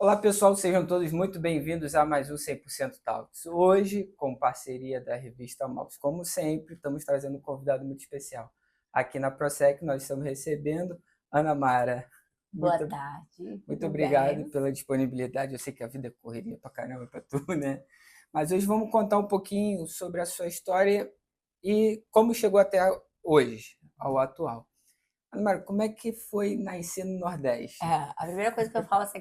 Olá pessoal, sejam todos muito bem-vindos a mais um 100% Talks. Hoje, com parceria da revista Maus, como sempre, estamos trazendo um convidado muito especial. Aqui na Prosec nós estamos recebendo Ana Mara. Boa Muito, tarde, muito tudo obrigado bem? pela disponibilidade. Eu sei que a vida é correria pra caramba pra tu, né? Mas hoje vamos contar um pouquinho sobre a sua história e como chegou até hoje, ao atual. Ana Mara, como é que foi nascer no É, Nordeste? a primeira coisa que eu falo assim,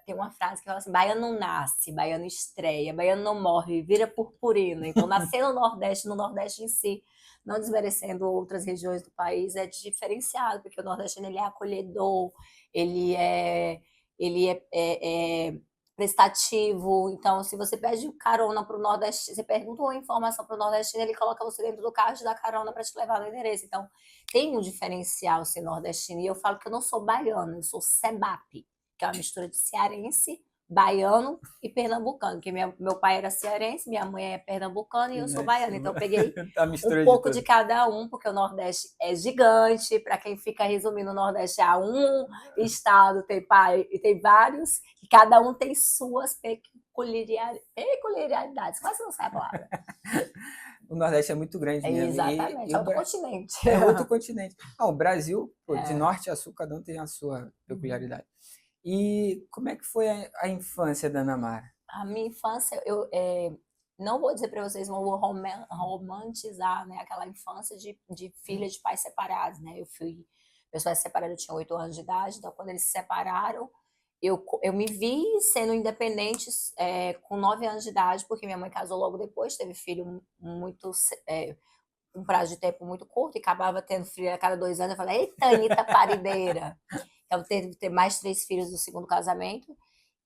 tem uma frase que fala assim, baiano não nasce, baiano estreia, baiano não morre, vira purpurina. Então, nascer no Nordeste em si, não desmerecendo outras regiões do país, é diferenciado, porque o nordestino ele é acolhedor, ele é, ele é prestativo. Então, se você pede carona para o Nordeste, você pergunta uma informação para o nordestino, ele coloca você dentro do carro e te dá carona para te levar no endereço. Então, tem um diferencial ser nordestino. E eu falo que eu não sou baiana, eu sou sebape, que é uma mistura de cearense, baiano e pernambucano. Porque meu pai era cearense, minha mãe é pernambucana e eu sou baiana. Então eu peguei A um mistura de pouco de tudo. cada um, porque o Nordeste é gigante. Para quem fica resumindo, o Nordeste é um estado, tem pai e tem vários, e cada um tem suas peculiaridades. Quase não sai a palavra. O Nordeste é muito grande É mesmo. exatamente, E é outro continente. é outro continente. Ah, o Brasil, pô, de É. norte a sul, cada um tem a sua peculiaridade. E como é que foi a infância da Ana Mara? A minha infância, não vou dizer para vocês, não vou romantizar, né, aquela infância de filha de pais separados, né? Meus pais se separaram, eu tinha 8 anos de idade, então quando eles se separaram, eu me vi sendo independente com 9 anos de idade, porque minha mãe casou logo depois, teve filho muito, um prazo de tempo muito curto, e acabava tendo filho a cada 2 anos. Eu falei, eita, Anitta parideira. Então, teve ter mais 3 filhos do segundo casamento.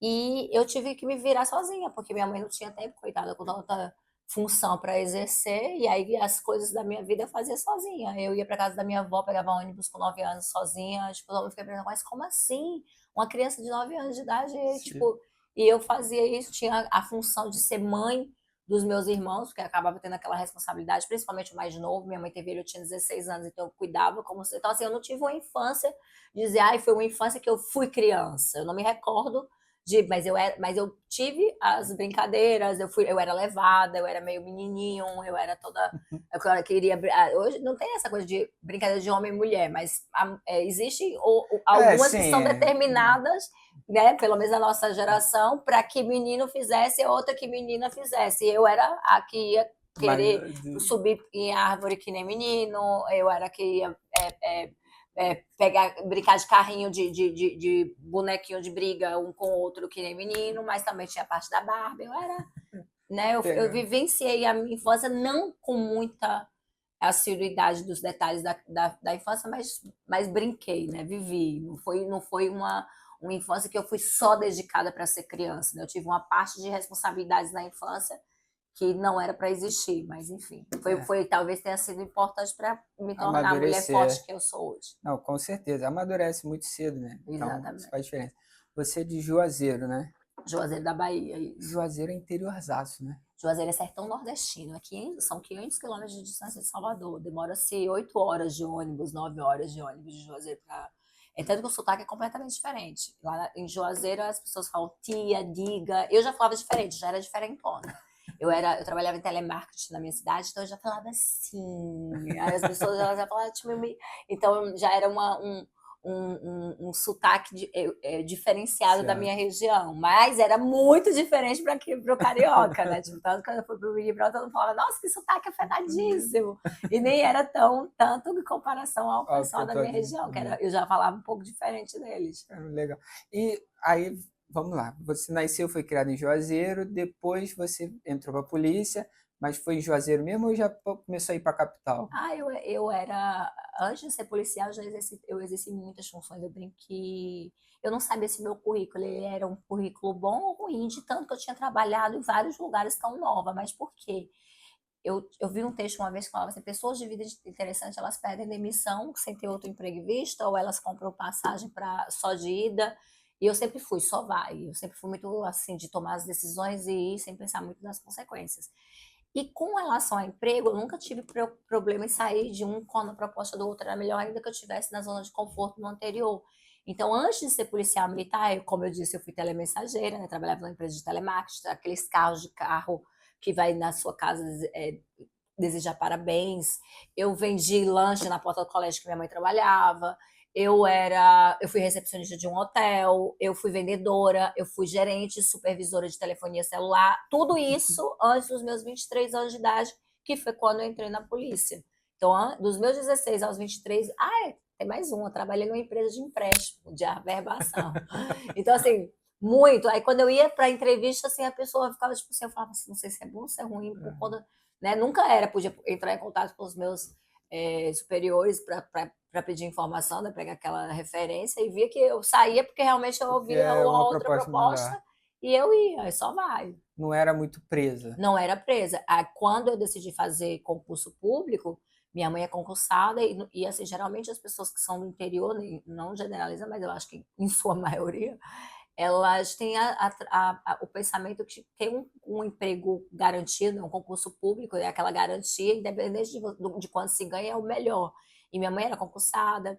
E eu tive que me virar sozinha, porque minha mãe não tinha tempo, coitada, com tanta função para exercer. E aí as coisas da minha vida eu fazia sozinha. Eu ia para casa da minha avó, pegava ônibus com 9 anos sozinha. Tipo, eu fiquei pensando, mas como assim? Uma criança de 9 anos de idade, Sim. tipo, e eu fazia isso, tinha a função de ser mãe dos meus irmãos, porque acabava tendo aquela responsabilidade, principalmente o mais novo. Minha mãe teve ele, eu tinha 16 anos, então eu cuidava como se. Então, assim, eu não tive uma infância de dizer, ai, foi uma infância que eu fui criança. Eu não me recordo mas eu tive as brincadeiras, eu era levada, eu era meio menininho, eu era toda. Eu queria. Hoje não tem essa coisa de brincadeira de homem e mulher, mas existem É, algumas que são sim. determinadas, né, pelo menos na nossa geração, para que menino fizesse e outra que menina fizesse. Eu era a que ia Mas, querer subir em árvore que nem menino, eu era a que ia pegar, brincar de carrinho de bonequinho de briga um com o outro que nem menino, mas também tinha a parte da Barbie. Eu era, né? Eu vivenciei a minha infância não com muita assiduidade dos detalhes da infância, mas brinquei, né? Vivi. Não foi uma infância que eu fui só dedicada para ser criança, né? Eu tive uma parte de responsabilidades na infância que não era para existir, mas enfim, é, talvez tenha sido importante para me tornar a mulher forte amadurecer. que eu sou hoje. Não, com certeza. Amadurece muito cedo, né? Então, isso Exatamente. faz diferença. Você é de Juazeiro, né? Juazeiro da Bahia, isso. Juazeiro é interiorzaço, né? Juazeiro é sertão nordestino. São 500 quilômetros de distância de Salvador. Demora-se 8 horas de ônibus, 9 horas de ônibus de Juazeiro para. É tanto que o sotaque é completamente diferente. Lá em Juazeiro as pessoas falam tia, diga. Eu já falava diferente, já era diferentona. Eu trabalhava em telemarketing na minha cidade, então eu já falava assim. Aí as pessoas elas já falavam, tipo, então já era um sotaque diferenciado da Certo. minha região, mas era muito diferente para o carioca, né? Tipo, tanto quando eu fui pro Big Brother, todo mundo falava, nossa, que sotaque afetadíssimo! E nem era tanto em comparação ao Ó, que pessoal eu da tô minha aqui. região, eu já falava um pouco diferente deles. Legal. E aí, vamos lá. Você nasceu, foi criado em Juazeiro, depois você entrou para a polícia, mas foi em Juazeiro mesmo ou já começou a ir para a capital? Eu era. Antes de ser policial, eu exerci muitas funções. Eu brinquei. Eu não sabia se meu currículo ele era um currículo bom ou ruim, de tanto que eu tinha trabalhado em vários lugares tão nova. Mas por quê? Eu vi um texto uma vez que falava assim: pessoas de vida interessante elas perdem demissão sem ter outro emprego em vista, ou elas compram passagem só de ida. E eu sempre fui, só vai. Eu sempre fui muito assim, de tomar as decisões e ir sem pensar muito nas consequências. E com relação ao emprego, eu nunca tive problema em sair de um quando a proposta do outro era melhor, ainda que eu estivesse na zona de conforto no anterior. Então, antes de ser policial militar, como eu disse, eu fui telemensageira, né? Trabalhava numa empresa de telemarketing, aqueles carros de carro que vai na sua casa desejar parabéns. Eu vendi lanche na porta do colégio que minha mãe trabalhava. Eu fui recepcionista de um hotel, eu fui vendedora, eu fui gerente, supervisora de telefonia celular. Tudo isso antes dos meus 23 anos de idade, que foi quando eu entrei na polícia. Então, dos meus 16 aos 23, tem mais uma, eu trabalhei numa empresa de empréstimo, de averbação. Então, assim, muito. Aí, quando eu ia para entrevista, assim, a pessoa ficava tipo assim, eu falava assim, não sei se é bom ou se é ruim, por conta, né? Nunca podia entrar em contato com os meus superiores para pedir informação, né? Pegar aquela referência e via que eu saía porque realmente eu ouvia uma outra proposta e eu ia, aí só vai. Não era muito presa. Não era presa. Aí, quando eu decidi fazer concurso público, minha mãe é concursada e assim, geralmente as pessoas que são do interior, não generaliza, mas eu acho que em sua maioria, elas têm o pensamento que ter um emprego garantido, um concurso público, é aquela garantia, independente de quanto se ganha, é o melhor. E minha mãe era concursada,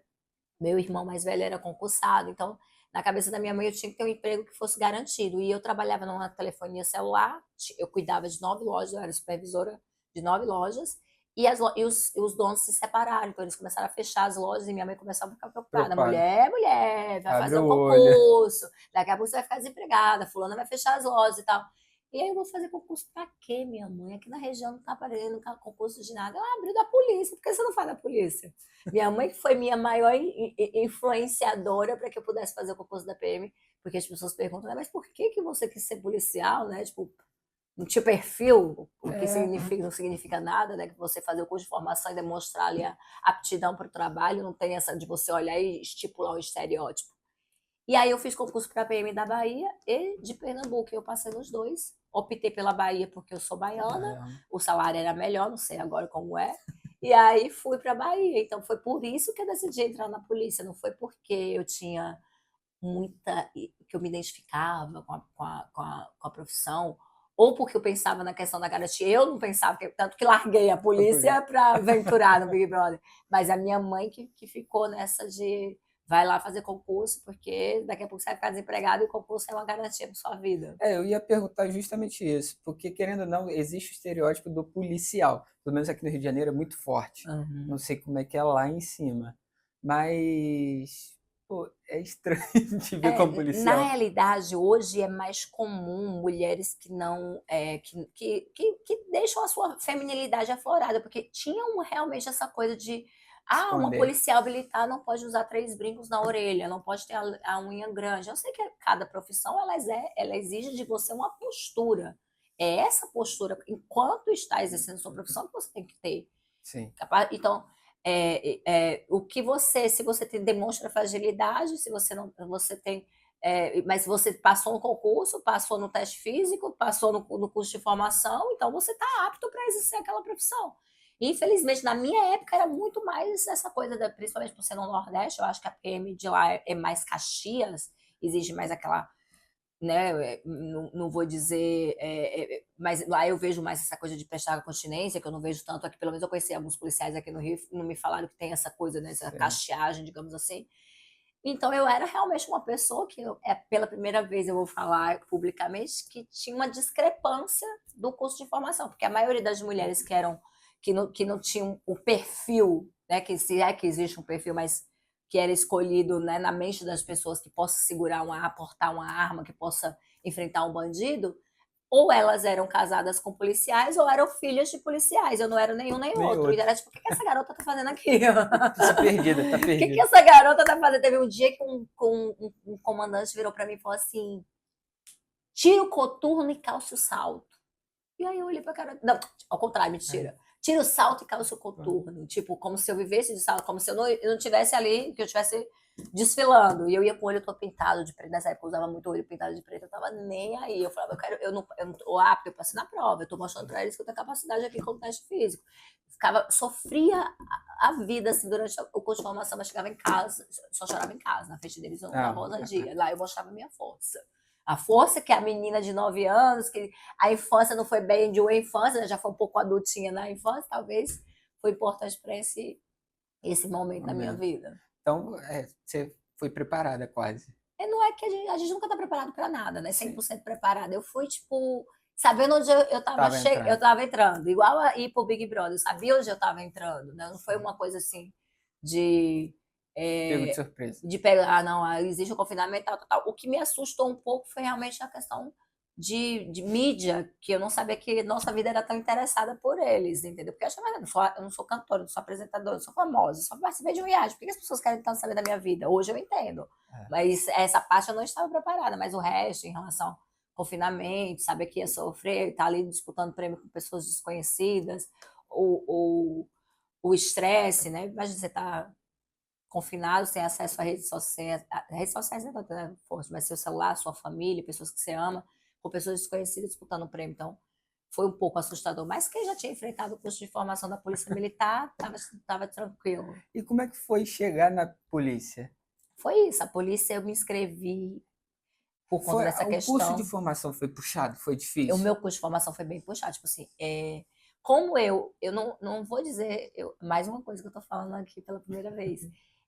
meu irmão mais velho era concursado, então na cabeça da minha mãe eu tinha que ter um emprego que fosse garantido. E eu trabalhava numa telefonia celular, eu cuidava de 9 lojas, eu era supervisora de 9 lojas, e os donos se separaram, então eles começaram a fechar as lojas e minha mãe começava a ficar preocupada. Mulher, vai fazer um concurso, daqui a pouco você vai ficar desempregada, fulana vai fechar as lojas e tal. E aí eu vou fazer concurso pra quê, minha mãe? Aqui na região não tá aparecendo concurso de nada. Ela abriu da polícia, por que você não faz da polícia? Minha mãe que foi minha maior influenciadora para que eu pudesse fazer o concurso da PM, porque as pessoas perguntam, mas por que você quis ser policial, né? Tipo, não tinha perfil, o que significa, não significa nada, né? Que você fazer o curso de formação e demonstrar ali a aptidão para o trabalho, não tem essa de você olhar e estipular o estereótipo. E aí eu fiz concurso para a PM da Bahia e de Pernambuco, eu passei nos dois. Optei pela Bahia porque eu sou baiana, o salário era melhor, não sei agora como é. E aí fui para a Bahia. Então foi por isso que eu decidi entrar na polícia, não foi porque eu tinha que eu me identificava com a profissão, ou porque eu pensava na questão da garantia. Eu não pensava, tanto que larguei a polícia para aventurar no Big Brother. Mas a minha mãe que ficou nessa de vai lá fazer concurso, porque daqui a pouco você vai ficar desempregado e o concurso é uma garantia para sua vida. Eu ia perguntar justamente isso, porque querendo ou não, existe o estereótipo do policial, pelo menos aqui no Rio de Janeiro é muito forte. Não sei como é que é lá em cima, mas pô, é estranho de ver como policial. Na realidade, hoje é mais comum mulheres que não que deixam a sua feminilidade aflorada, porque tinham realmente essa coisa de uma policial militar não pode usar 3 brincos na orelha, não pode ter a unha grande. Eu sei que cada profissão ela exige de você uma postura. É essa postura, enquanto está exercendo sua profissão, que você tem que ter. Sim. Então, o que se você demonstra fragilidade, se você não, você tem, mas você passou no concurso, passou no teste físico, passou no curso de formação, então você está apto para exercer aquela profissão. Infelizmente, na minha época, era muito mais essa coisa, principalmente por ser no Nordeste, eu acho que a PM de lá é mais Caxias, exige mais aquela, né, não vou dizer, mas lá eu vejo mais essa coisa de prestar continência, que eu não vejo tanto aqui, pelo menos eu conheci alguns policiais aqui no Rio, não me falaram que tem essa coisa, né, essa cacheagem, digamos assim. Então eu era realmente uma pessoa que, pela primeira vez eu vou falar publicamente, que tinha uma discrepância do curso de formação, porque a maioria das mulheres que não tinham o perfil, né, que se é que existe um perfil, mas que era escolhido, né, na mente das pessoas que possa segurar portar uma arma, que possa enfrentar um bandido, ou elas eram casadas com policiais ou eram filhas de policiais. Eu não era nenhum nem outro. E era tipo, o que essa garota tá fazendo aqui? Tá perdida. O que essa garota tá fazendo? Teve um dia que um comandante virou para mim e falou assim, tira o coturno e calça o salto. E aí eu olhei pra cara... Não, ao contrário, mentira. Tira o salto e calça o coturno. Tipo, como se eu vivesse de salto, como se eu não tivesse ali, que eu tivesse desfilando. E eu ia com o olho todo pintado de preto. Nessa época eu usava muito olho pintado de preto. Eu tava nem aí. Eu falava, eu não tô apto, eu passei na prova. Eu tô mostrando pra eles que eu tenho capacidade aqui com o teste físico. Sofria a vida, assim, durante o curso de formação, mas chegava em casa, só chorava em casa. Na frente deles eu não dava ousadia. Lá eu mostrava a minha força. A força que a menina de 9 anos, que a infância não foi bem de uma infância, né? Já foi um pouco adultinha na infância, talvez foi importante para esse momento da minha vida. Então, você foi preparada quase. Não é que a gente nunca tá preparado para nada, né? Sim. 100% preparado. Eu fui, tipo, sabendo onde eu tava, Tava entrando. eu tava entrando. Igual a ir pro Big Brother, eu sabia onde eu tava entrando, né? Não foi uma coisa assim de, Pego de é, surpresa. de pegar, não, existe o confinamento, tal, tal, tal. O que me assustou um pouco foi realmente a questão de mídia, que eu não sabia que nossa vida era tão interessada por eles, entendeu? Porque eu achava, eu não sou cantora, não sou apresentadora, não sou famosa, só participei de um reality. Por que as pessoas querem tanto saber da minha vida? Hoje eu entendo. É. Mas essa parte eu não estava preparada, mas o resto, em relação ao confinamento, saber que ia sofrer, estar ali disputando prêmio com pessoas desconhecidas, o estresse, né? Imagina você estar confinado, sem acesso a redes sociais não é tanto, né, forte, mas seu celular, sua família, pessoas que você ama, com pessoas desconhecidas disputando o prêmio. Então, foi um pouco assustador. Mas quem já tinha enfrentado o curso de formação da Polícia Militar, estava tranquilo. E como é que foi chegar na polícia? Foi isso, a polícia eu me inscrevi por conta dessa O curso de questão. formação foi puxado? Foi O difícil? meu curso de formação foi bem puxado, tipo assim, como eu não vou dizer, mais uma coisa que eu tô falando aqui pela primeira vez.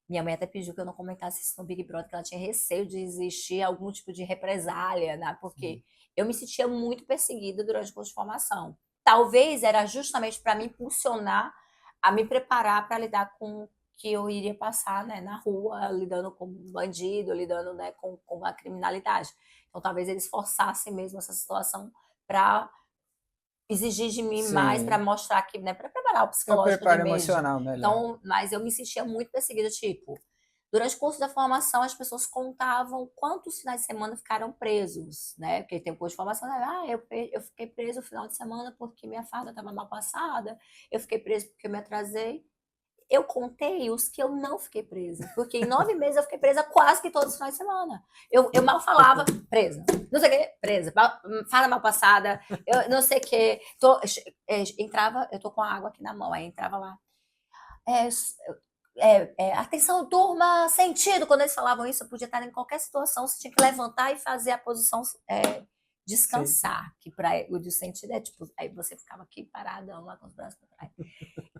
Minha mãe até pediu que eu não comentasse isso no Big Brother, que ela tinha receio de existir algum tipo de represália, né? Porque eu me sentia muito perseguida durante o curso de formação. Talvez era justamente para me impulsionar a me preparar para lidar com o que eu iria passar, né, na rua, lidando com bandido, lidando, né, com a criminalidade. Então, talvez eles forçassem mesmo essa situação para exigir de mim mais, para Sim. mostrar que, né, para preparar o Seu psicológico de preparo mesmo. emocional melhor. Então, mas eu me sentia muito perseguida, tipo, durante o curso da formação, as pessoas contavam quantos finais de semana ficaram presos, né? Porque tem o curso de formação, né? Eu fiquei preso no final de semana porque minha farda estava mal passada, eu fiquei preso porque eu me atrasei. Eu contei os que eu não fiquei presa, porque em 9 meses eu fiquei presa quase que todos os finais de semana. Eu mal falava, presa. Não sei o que, presa. Fala mal passada, eu não sei o que. Entrava, eu tô com a água aqui na mão, aí entrava lá. Atenção, turma, sentido. Quando eles falavam isso, eu podia estar em qualquer situação, você tinha que levantar e fazer a posição descansar. Que para o de sentido é tipo, aí você ficava aqui paradão lá com os braços para trás.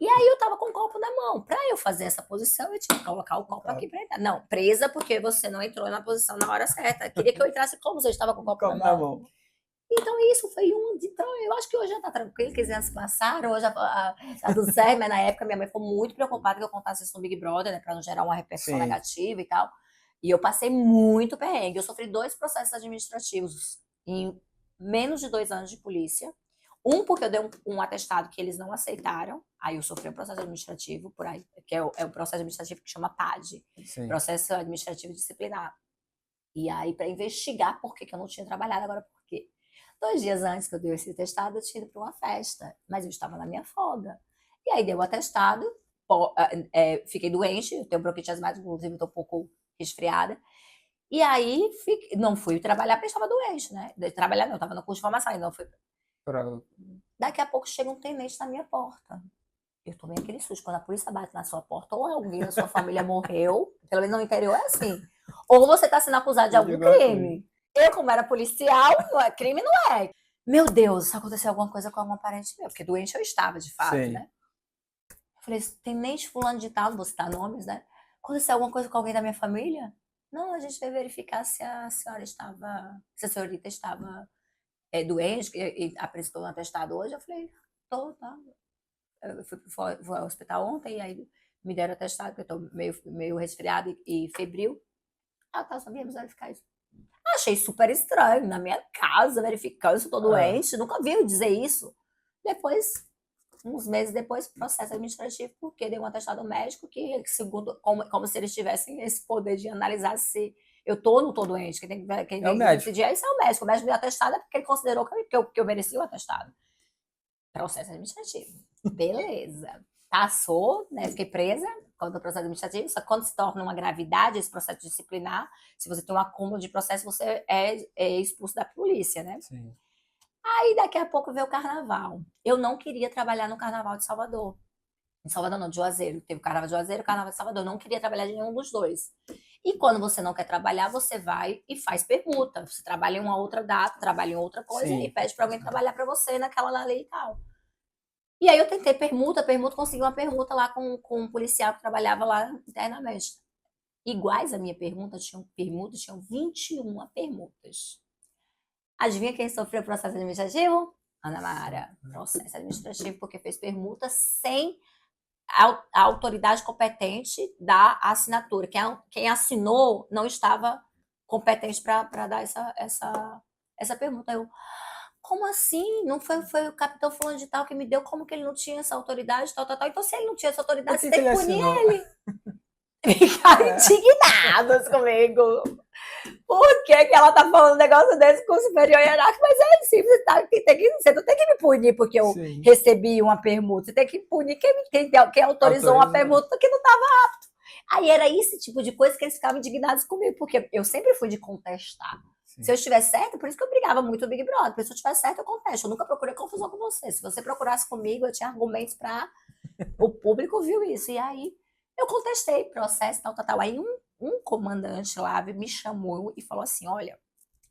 E aí eu tava com o copo na mão. Para eu fazer essa posição, eu tinha que colocar o copo aqui para entrar. Não, presa porque você não entrou na posição na hora certa. Queria que eu entrasse como você estava com o copo na mão. Então, isso foi então, eu acho que hoje já tá tranquilo, que eles já se passaram, hoje tá tudo certo, mas na época minha mãe ficou muito preocupada que eu contasse isso no Big Brother, né, pra não gerar uma repercussão Sim. negativa e tal. E eu passei muito perrengue. Eu sofri 2 processos administrativos em menos de 2 anos de polícia. Um, porque eu dei um atestado que eles não aceitaram, aí eu sofri um processo administrativo por aí, que é o processo administrativo que chama PAD, Sim. Processo Administrativo Disciplinar. E aí, para investigar por que eu não tinha trabalhado, agora por quê? 2 dias antes que eu dei esse atestado, eu tinha ido para uma festa, mas eu estava na minha folga. E aí dei o atestado, fiquei doente, eu tenho bronquite asmática, inclusive estou um pouco resfriada. E aí não fui trabalhar porque estava doente, né? Trabalhar não, estava no curso de formação, não fui. Daqui a pouco chega um tenente na minha porta. Eu tomei aquele susto. Quando a polícia bate na sua porta, ou alguém da sua família morreu, pelo menos no interior é assim, ou você está sendo acusado de algum crime. Eu, como era policial, crime não é. Meu Deus, aconteceu alguma coisa com algum parente meu, porque doente eu estava, de fato, Sim. né? Eu falei, tenente fulano de tal, não vou citar nomes, né? Aconteceu alguma coisa com alguém da minha família? Não, a gente veio verificar se a senhora estava, se a senhorita estava doente, e apresentou um atestado hoje. Eu falei, tá. Eu fui ao hospital ontem, e aí me deram atestado, que eu tô meio resfriada e febril. Tá, só viemos verificar isso. Achei super estranho, na minha casa, verificando se eu tô doente. Nunca vi eu dizer isso. Depois, uns meses depois, processo administrativo, porque deu um atestado médico que, segundo, como se eles tivessem esse poder de analisar se eu tô ou não tô doente. Quem tem que decidir isso é o médico. O médico me deu atestado é porque ele considerou que eu merecia o atestado. Processo administrativo. Beleza. Passou, né? Fiquei presa quando o processo administrativo, só que quando se torna uma gravidade esse processo disciplinar, se você tem um acúmulo de processo, você é expulso da polícia, né? Sim. Aí daqui a pouco veio o carnaval. Eu não queria trabalhar no carnaval de Salvador. Em Salvador não, de Juazeiro. Teve o carnaval de Juazeiro e o carnaval de Salvador. Eu não queria trabalhar de nenhum dos dois. E quando você não quer trabalhar, você vai e faz permuta. Você trabalha em uma outra data, trabalha em outra coisa. Sim. E pede para alguém trabalhar para você naquela lei e tal. E aí eu tentei permuta, consegui uma permuta lá com um policial que trabalhava lá internamente. iguais à minha permuta, tinham 21 permutas. Adivinha quem sofreu processo administrativo? Ana Mara. Processo administrativo porque fez permuta sem a autoridade competente da assinatura. Quem assinou não estava competente para dar essa permuta. Eu, como assim? Não foi o capitão fulano de tal que me deu? Como que ele não tinha essa autoridade? Tal. Então, se ele não tinha essa autoridade, você tem que punir ele. Ficaram indignados comigo. Por que ela tá falando um negócio desse com o superior hierárquico? Mas é simples, você não tem que me punir porque eu recebi uma permuta. Você tem que punir quem autorizou uma permuta que não estava apto. Aí era esse tipo de coisa que eles ficavam indignados comigo, porque eu sempre fui de contestar. Sim. Se eu estiver certo, por isso que eu brigava muito no Big Brother. Porque se eu estiver certo, eu contesto. Eu nunca procurei confusão com você. Se você procurasse comigo, eu tinha argumentos para... O público viu isso. E aí eu contestei processo, tal. Aí um comandante lá me chamou e falou assim, olha,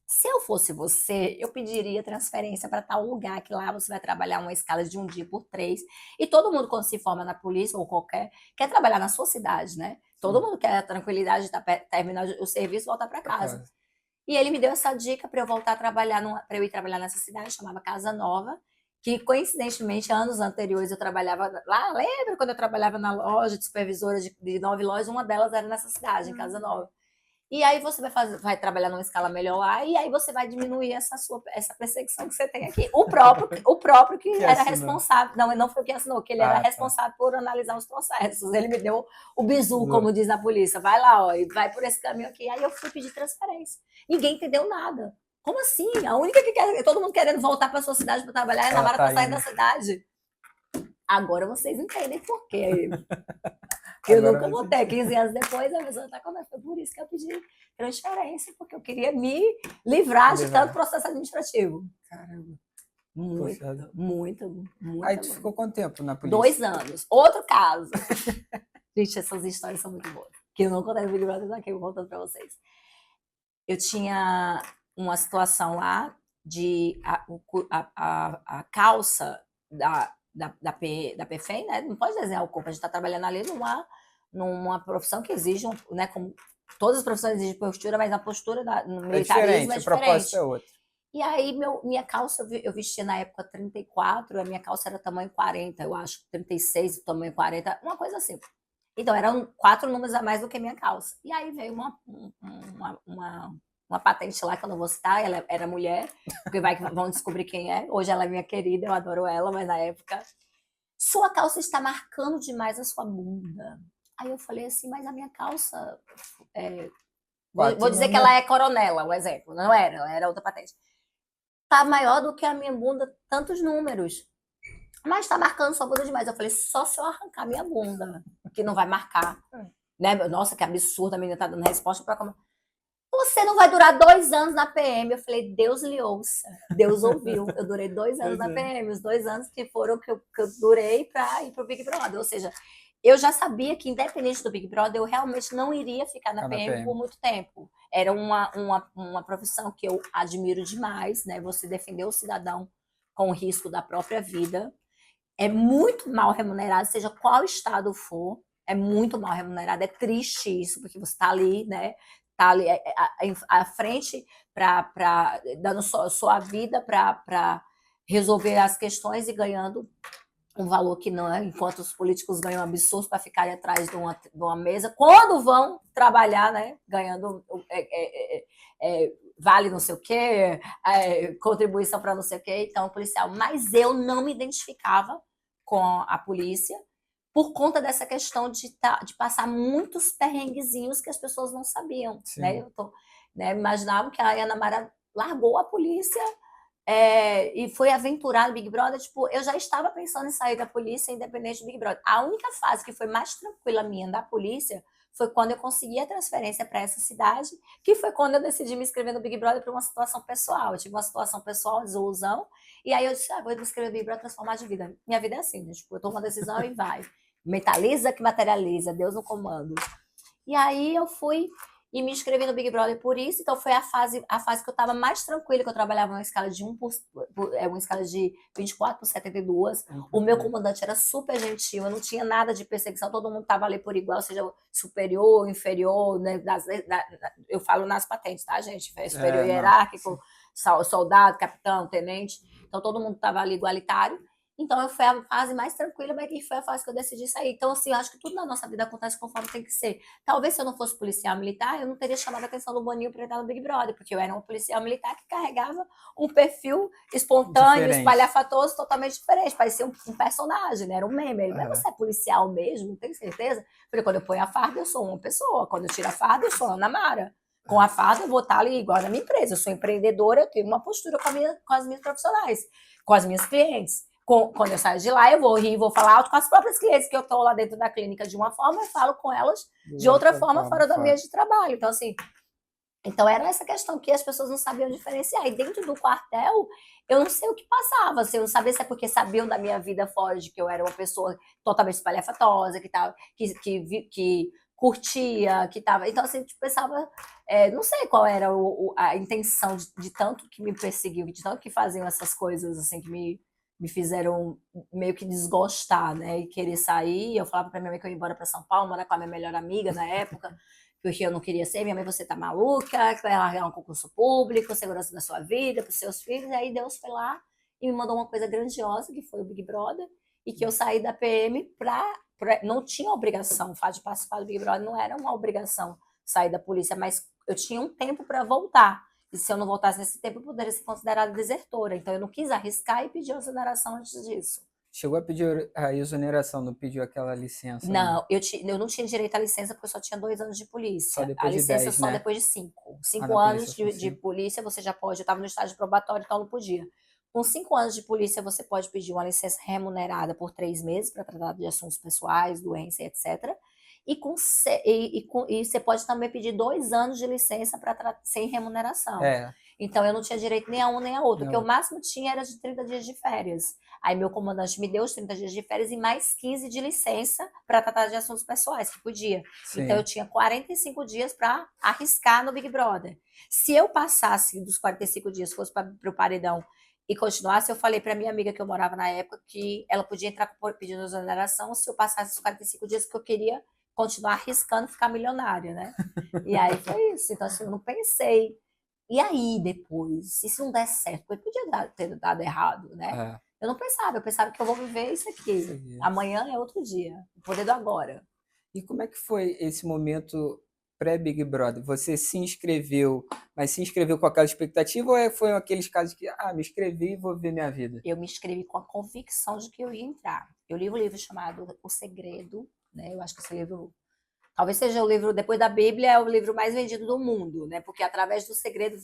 se eu fosse você, eu pediria transferência para tal lugar, que lá você vai trabalhar uma escala de 1 dia por 3. E todo mundo, quando se forma na polícia ou qualquer, quer trabalhar na sua cidade, né? Todo mundo quer a tranquilidade de terminar o serviço e voltar para casa. E ele me deu essa dica para eu voltar a trabalhar, para eu ir trabalhar nessa cidade, chamava Casa Nova, que coincidentemente, anos anteriores, eu trabalhava lá, lembra quando eu trabalhava na loja de supervisora de 9 lojas, uma delas era nessa cidade, em Casa Nova. E aí você vai trabalhar numa escala melhor lá, e aí você vai diminuir essa perseguição que você tem aqui. O próprio que era responsável, não foi o que assinou, que ele era responsável por analisar os processos. Ele me deu o bizu, como diz na polícia, vai lá, ó, e vai por esse caminho aqui. Aí eu fui pedir transferência. Ninguém entendeu nada. Como assim? A única que quer, todo mundo querendo voltar para sua cidade para trabalhar, e a Ana Mara tá saindo da cidade. Agora vocês entendem por quê. Eu nunca voltei. 15 anos depois, a pessoa está contando. Foi por isso que eu pedi transferência, porque eu queria me livrar de tanto processo administrativo. Caramba. Muito. Aí tu ficou quanto tempo na polícia? 2 anos. Outro caso. Gente, essas histórias são muito boas. Que eu não contei no Big Brother, aqui eu vou contando para vocês. Eu tinha uma situação lá de a calça da PFEM, né? Não pode desenhar o corpo. A gente está trabalhando ali numa profissão que exige, né? Como todas as profissões exigem postura, mas a postura no militarismo é diferente. O propósito é outro. E aí, minha calça, eu vestia na época 34, a minha calça era tamanho 40, eu acho, 36, tamanho 40, uma coisa assim. Então, eram 4 números a mais do que a minha calça. E aí veio uma patente lá, que eu não vou citar, ela era mulher, porque vão descobrir quem é. Hoje ela é minha querida, eu adoro ela, mas na época... Sua calça está marcando demais a sua bunda. Aí eu falei assim, mas a minha calça... vou dizer que ela é coronela, um exemplo. Não era, ela era outra patente. Tá maior do que a minha bunda, tantos números. Mas tá marcando sua bunda demais. Eu falei, só se eu arrancar minha bunda, que não vai marcar. Né? Nossa, que absurdo, a menina tá dando resposta para como... Você não vai durar 2 anos na PM. Eu falei, Deus lhe ouça. Deus ouviu. Eu durei 2 anos na PM. Os 2 anos que foram que eu durei para ir pro Big Brother. Ou seja, eu já sabia que, independente do Big Brother, eu realmente não iria ficar na PM por muito tempo. Era uma profissão que eu admiro demais, né? Você defender o cidadão com o risco da própria vida. É muito mal remunerado, seja qual estado for. É muito mal remunerado. É triste isso, porque você está ali, né? Tá ali à frente, dando sua vida para resolver as questões e ganhando um valor que não é, enquanto os políticos ganham absurdos para ficarem atrás de uma mesa, quando vão trabalhar, né, ganhando vale não sei o quê, contribuição para não sei o quê, então policial. Mas eu não me identificava com a polícia, por conta dessa questão de passar muitos perrenguezinhos que as pessoas não sabiam. Né? Imaginavam que a Ana Mara largou a polícia e foi aventurar no Big Brother. Tipo, eu já estava pensando em sair da polícia, independente do Big Brother. A única fase que foi mais tranquila minha da polícia foi quando eu consegui a transferência para essa cidade, que foi quando eu decidi me inscrever no Big Brother por uma situação pessoal. Eu tive uma situação pessoal, desilusão, e aí eu disse, vou me inscrever no Big Brother, transformar de vida. Minha vida é assim, né? Tipo, eu tomo uma decisão e vai. Mentaliza que materializa, Deus no comando. E aí eu fui, e me inscrevi no Big Brother por isso. Então foi a fase que eu estava mais tranquila, que eu trabalhava uma escala de uma escala de 24 por 72. O meu comandante era super gentil, eu não tinha nada de perseguição, todo mundo estava ali por igual, seja superior, inferior, né? Eu falo nas patentes, tá, gente? Superior hierárquico, soldado, capitão, tenente. Então todo mundo estava ali igualitário. Então, foi a fase mais tranquila, mas que foi a fase que eu decidi sair. Então, assim, eu acho que tudo na nossa vida acontece conforme tem que ser. Talvez se eu não fosse policial militar, eu não teria chamado a atenção do Boninho para entrar no Big Brother, porque eu era um policial militar que carregava um perfil espontâneo, espalhafatoso, totalmente diferente. Parecia um personagem, né? Era um meme. Mas você é policial mesmo? Tem certeza? Porque quando eu ponho a farda, eu sou uma pessoa. Quando eu tiro a farda, eu sou a Ana Mara. Com a farda, eu vou estar ali igual na minha empresa. Eu sou empreendedora, eu tenho uma postura com as minhas profissionais, com as minhas clientes. Quando eu saio de lá, eu vou rir, vou falar alto com as próprias clientes, que eu estou lá dentro da clínica de uma forma, e falo com elas de outra forma fora do ambiente de trabalho. Então, assim, era essa questão que as pessoas não sabiam diferenciar. E dentro do quartel, eu não sei o que passava. Assim, eu não sabia se é porque sabiam da minha vida fora, de que eu era uma pessoa totalmente espalhafatosa, que curtia, que tava. Então, assim, tipo, pensava, não sei qual era a intenção de tanto que me perseguiu, de tanto que faziam essas coisas, assim, que me fizeram meio que desgostar, né? E querer sair. Eu falava pra minha mãe que eu ia embora pra São Paulo, morar com a minha melhor amiga na época, porque eu não queria ser. Minha mãe, você tá maluca, que vai largar um concurso público, segurança da sua vida, pros seus filhos. E aí Deus foi lá e me mandou uma coisa grandiosa, que foi o Big Brother, e que eu saí da PM não tinha obrigação. O fato de participar do Big Brother não era uma obrigação sair da polícia, mas eu tinha um tempo para voltar. E se eu não voltasse nesse tempo, eu poderia ser considerada desertora. Então, eu não quis arriscar e pedir exoneração antes disso. Chegou a pedir a exoneração, não pediu aquela licença? Não, eu não tinha direito à licença porque eu só tinha 2 anos de polícia. Só depois a licença de 10, só né? depois de 5. 5 anos de polícia você já pode. Eu estava no estágio probatório, então não podia. Com 5 anos de polícia, você pode pedir uma licença remunerada por 3 meses para tratar de assuntos pessoais, doença, etc. E você pode também pedir 2 anos de licença sem remuneração. Então, eu não tinha direito nem a um nem a outro. O que eu máximo tinha era de 30 dias de férias. Aí, meu comandante me deu os 30 dias de férias e mais 15 de licença para tratar de assuntos pessoais, que podia. Sim. Então, eu tinha 45 dias para arriscar no Big Brother. Se eu passasse dos 45 dias, fosse para o paredão e continuasse, eu falei para minha amiga que eu morava na época que ela podia entrar pedindo exoneração se eu passasse os 45 dias, que eu queria continuar arriscando ficar milionária, né? E aí foi isso. Então, assim, eu não pensei. E aí, depois, se isso não der certo, porque podia ter dado errado, né? Eu não pensava, eu pensava que eu vou viver isso aqui. Amanhã é outro dia, o poder do agora. E como é que foi esse momento pré-Big Brother? Você se inscreveu, mas se inscreveu com aquela expectativa ou foi aqueles casos que, me inscrevi e vou ver minha vida? Eu me inscrevi com a convicção de que eu ia entrar. Eu li um livro chamado O Segredo, né? Eu acho que esse livro... Talvez seja o livro, depois da Bíblia, é o livro mais vendido do mundo, né? Porque através do Segredo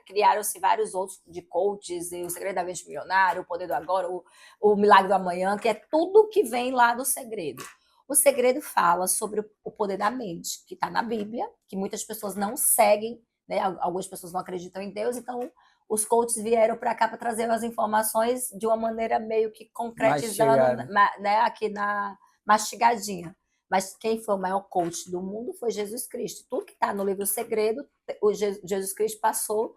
criaram-se vários outros de coaches, e o Segredo da Mente Milionária, o Poder do Agora, o Milagre do Amanhã, que é tudo que vem lá do Segredo. O Segredo fala sobre o poder da mente, que está na Bíblia, que muitas pessoas não seguem, né? Algumas pessoas não acreditam em Deus, então os coaches vieram para cá para trazer as informações de uma maneira meio que concretizando, né? Aqui mastigadinha. Mas quem foi o maior coach do mundo foi Jesus Cristo. Tudo que está no livro Segredo, Jesus Cristo passou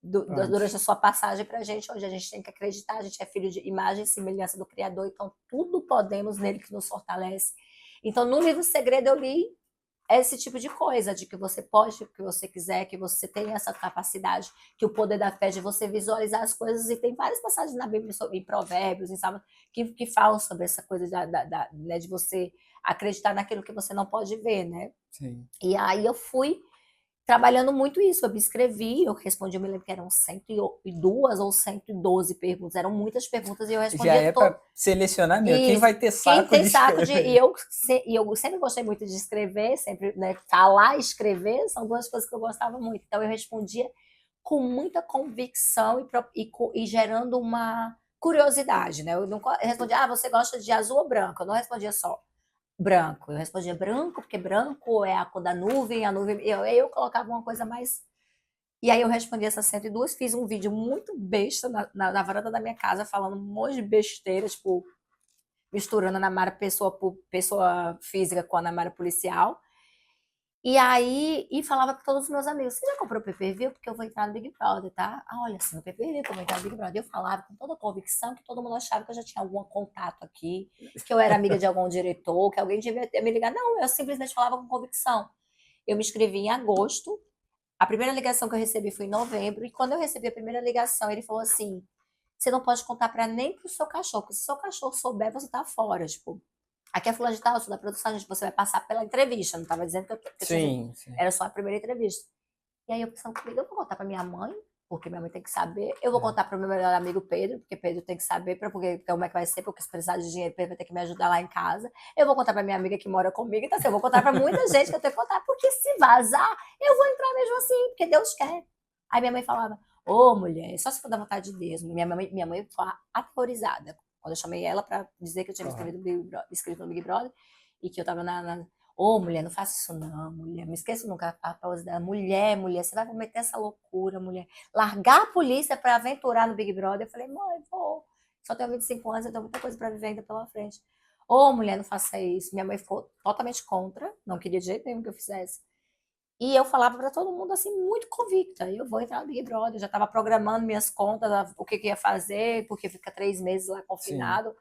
durante a sua passagem para a gente. Hoje a gente tem que acreditar, a gente é filho de imagem e semelhança do Criador, então tudo podemos nele que nos fortalece. Então, no livro Segredo, eu li esse tipo de coisa, de que você pode, o que você quiser, que você tem essa capacidade, que o poder da fé de você visualizar as coisas, e tem várias passagens na Bíblia, em Provérbios, que falam sobre essa coisa né, de você acreditar naquilo que você não pode ver, né? Sim. E aí eu fui trabalhando muito isso, eu me inscrevi, eu respondi, eu me lembro que eram 102 ou 112 perguntas, eram muitas perguntas e eu respondia. Já é para selecionar mesmo, quem vai ter saco quem tem saco de... E eu sempre gostei muito de escrever, sempre, né, falar e escrever, são duas coisas que eu gostava muito. Então eu respondia com muita convicção e gerando uma curiosidade, né? Eu não respondia, você gosta de azul ou branco? Eu não respondia só branco. Eu respondia branco, porque branco é a cor da nuvem, eu colocava uma coisa mais... E aí eu respondi essas 102, fiz um vídeo muito besta na varanda da minha casa, falando um monte de besteira, tipo, misturando a Ana Mara pessoa física com a Ana Mara policial. E aí, e falava para todos os meus amigos, você já comprou o pay-per-view? Porque eu vou entrar no Big Brother, tá? Ah, olha, assim, no pay-per-view que eu vou entrar no Big Brother. Eu falava com toda a convicção que todo mundo achava que eu já tinha algum contato aqui, que eu era amiga de algum diretor, que alguém devia ter me ligado. Não, eu simplesmente falava com convicção. Eu me inscrevi em agosto, a primeira ligação que eu recebi foi em novembro, e quando eu recebi a primeira ligação, ele falou assim, você não pode contar para nem pro seu cachorro, porque se seu cachorro souber, você tá fora, tipo... Aqui é fulano de tal, sou da produção, gente, você vai passar pela entrevista. Não estava dizendo que eu tinha... Sim, sim. Era só a primeira entrevista. E aí eu pensando comigo, eu vou contar para minha mãe, porque minha mãe tem que saber. Eu vou contar para o meu melhor amigo Pedro, porque Pedro tem que saber porque como é que vai ser, porque se precisar de dinheiro, Pedro vai ter que me ajudar lá em casa. Eu vou contar para minha amiga que mora comigo. Então, assim, eu vou contar para muita gente que eu tenho que contar, porque se vazar, eu vou entrar mesmo assim, porque Deus quer. Aí minha mãe falava, ô mulher, só se for da vontade de Deus. Minha mãe ficou aterrorizada quando eu chamei ela para dizer que eu tinha me inscrito no Big Brother e que eu tava Ô, mulher, não faça isso não, mulher. Não esqueça nunca a pausa dela. Mulher, mulher, você vai cometer essa loucura, mulher. Largar a polícia para aventurar no Big Brother. Eu falei, mãe, vou. Só tenho 25 anos, eu tenho muita coisa para viver ainda pela frente. Ô, mulher, não faça isso. Minha mãe ficou totalmente contra, não queria de jeito nenhum que eu fizesse. E eu falava para todo mundo assim, muito convicta. Eu vou entrar no Big Brother. Eu já estava programando minhas contas, o que ia fazer, porque fica 3 meses lá confinado.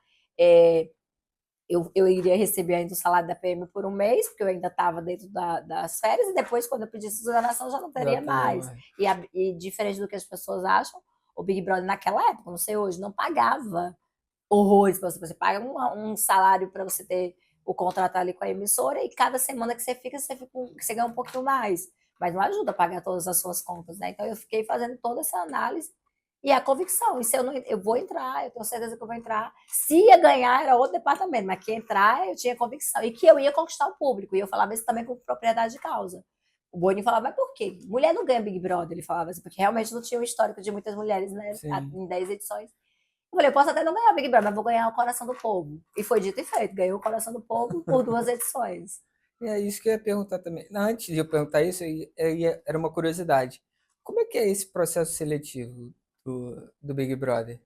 Eu iria receber ainda o salário da PM por um mês, porque eu ainda estava dentro das férias, e depois, quando eu pedisse exoneração, já não teria mais. E diferente do que as pessoas acham, o Big Brother naquela época, não sei hoje, não pagava horrores para você. Você paga um salário para você ter o contrato ali com a emissora, e cada semana que você ganha um pouquinho mais. Mas não ajuda a pagar todas as suas contas, né? Então eu fiquei fazendo toda essa análise e a convicção. E se eu não, eu vou entrar, eu tenho certeza que eu vou entrar. Se ia ganhar, era outro departamento, mas que entrar, eu tinha convicção. E que eu ia conquistar o público. E eu falava isso também com propriedade de causa. O Boni falava, mas por quê? Mulher não ganha Big Brother, ele falava assim, porque realmente não tinha um histórico de muitas mulheres, né? Em 10 edições. Eu falei, eu posso até não ganhar Big Brother, mas vou ganhar o coração do povo. E foi dito e feito, ganhou o coração do povo por 2 edições. E é isso que eu ia perguntar também. Antes de eu perguntar isso, era uma curiosidade. Como é que é esse processo seletivo do Big Brother?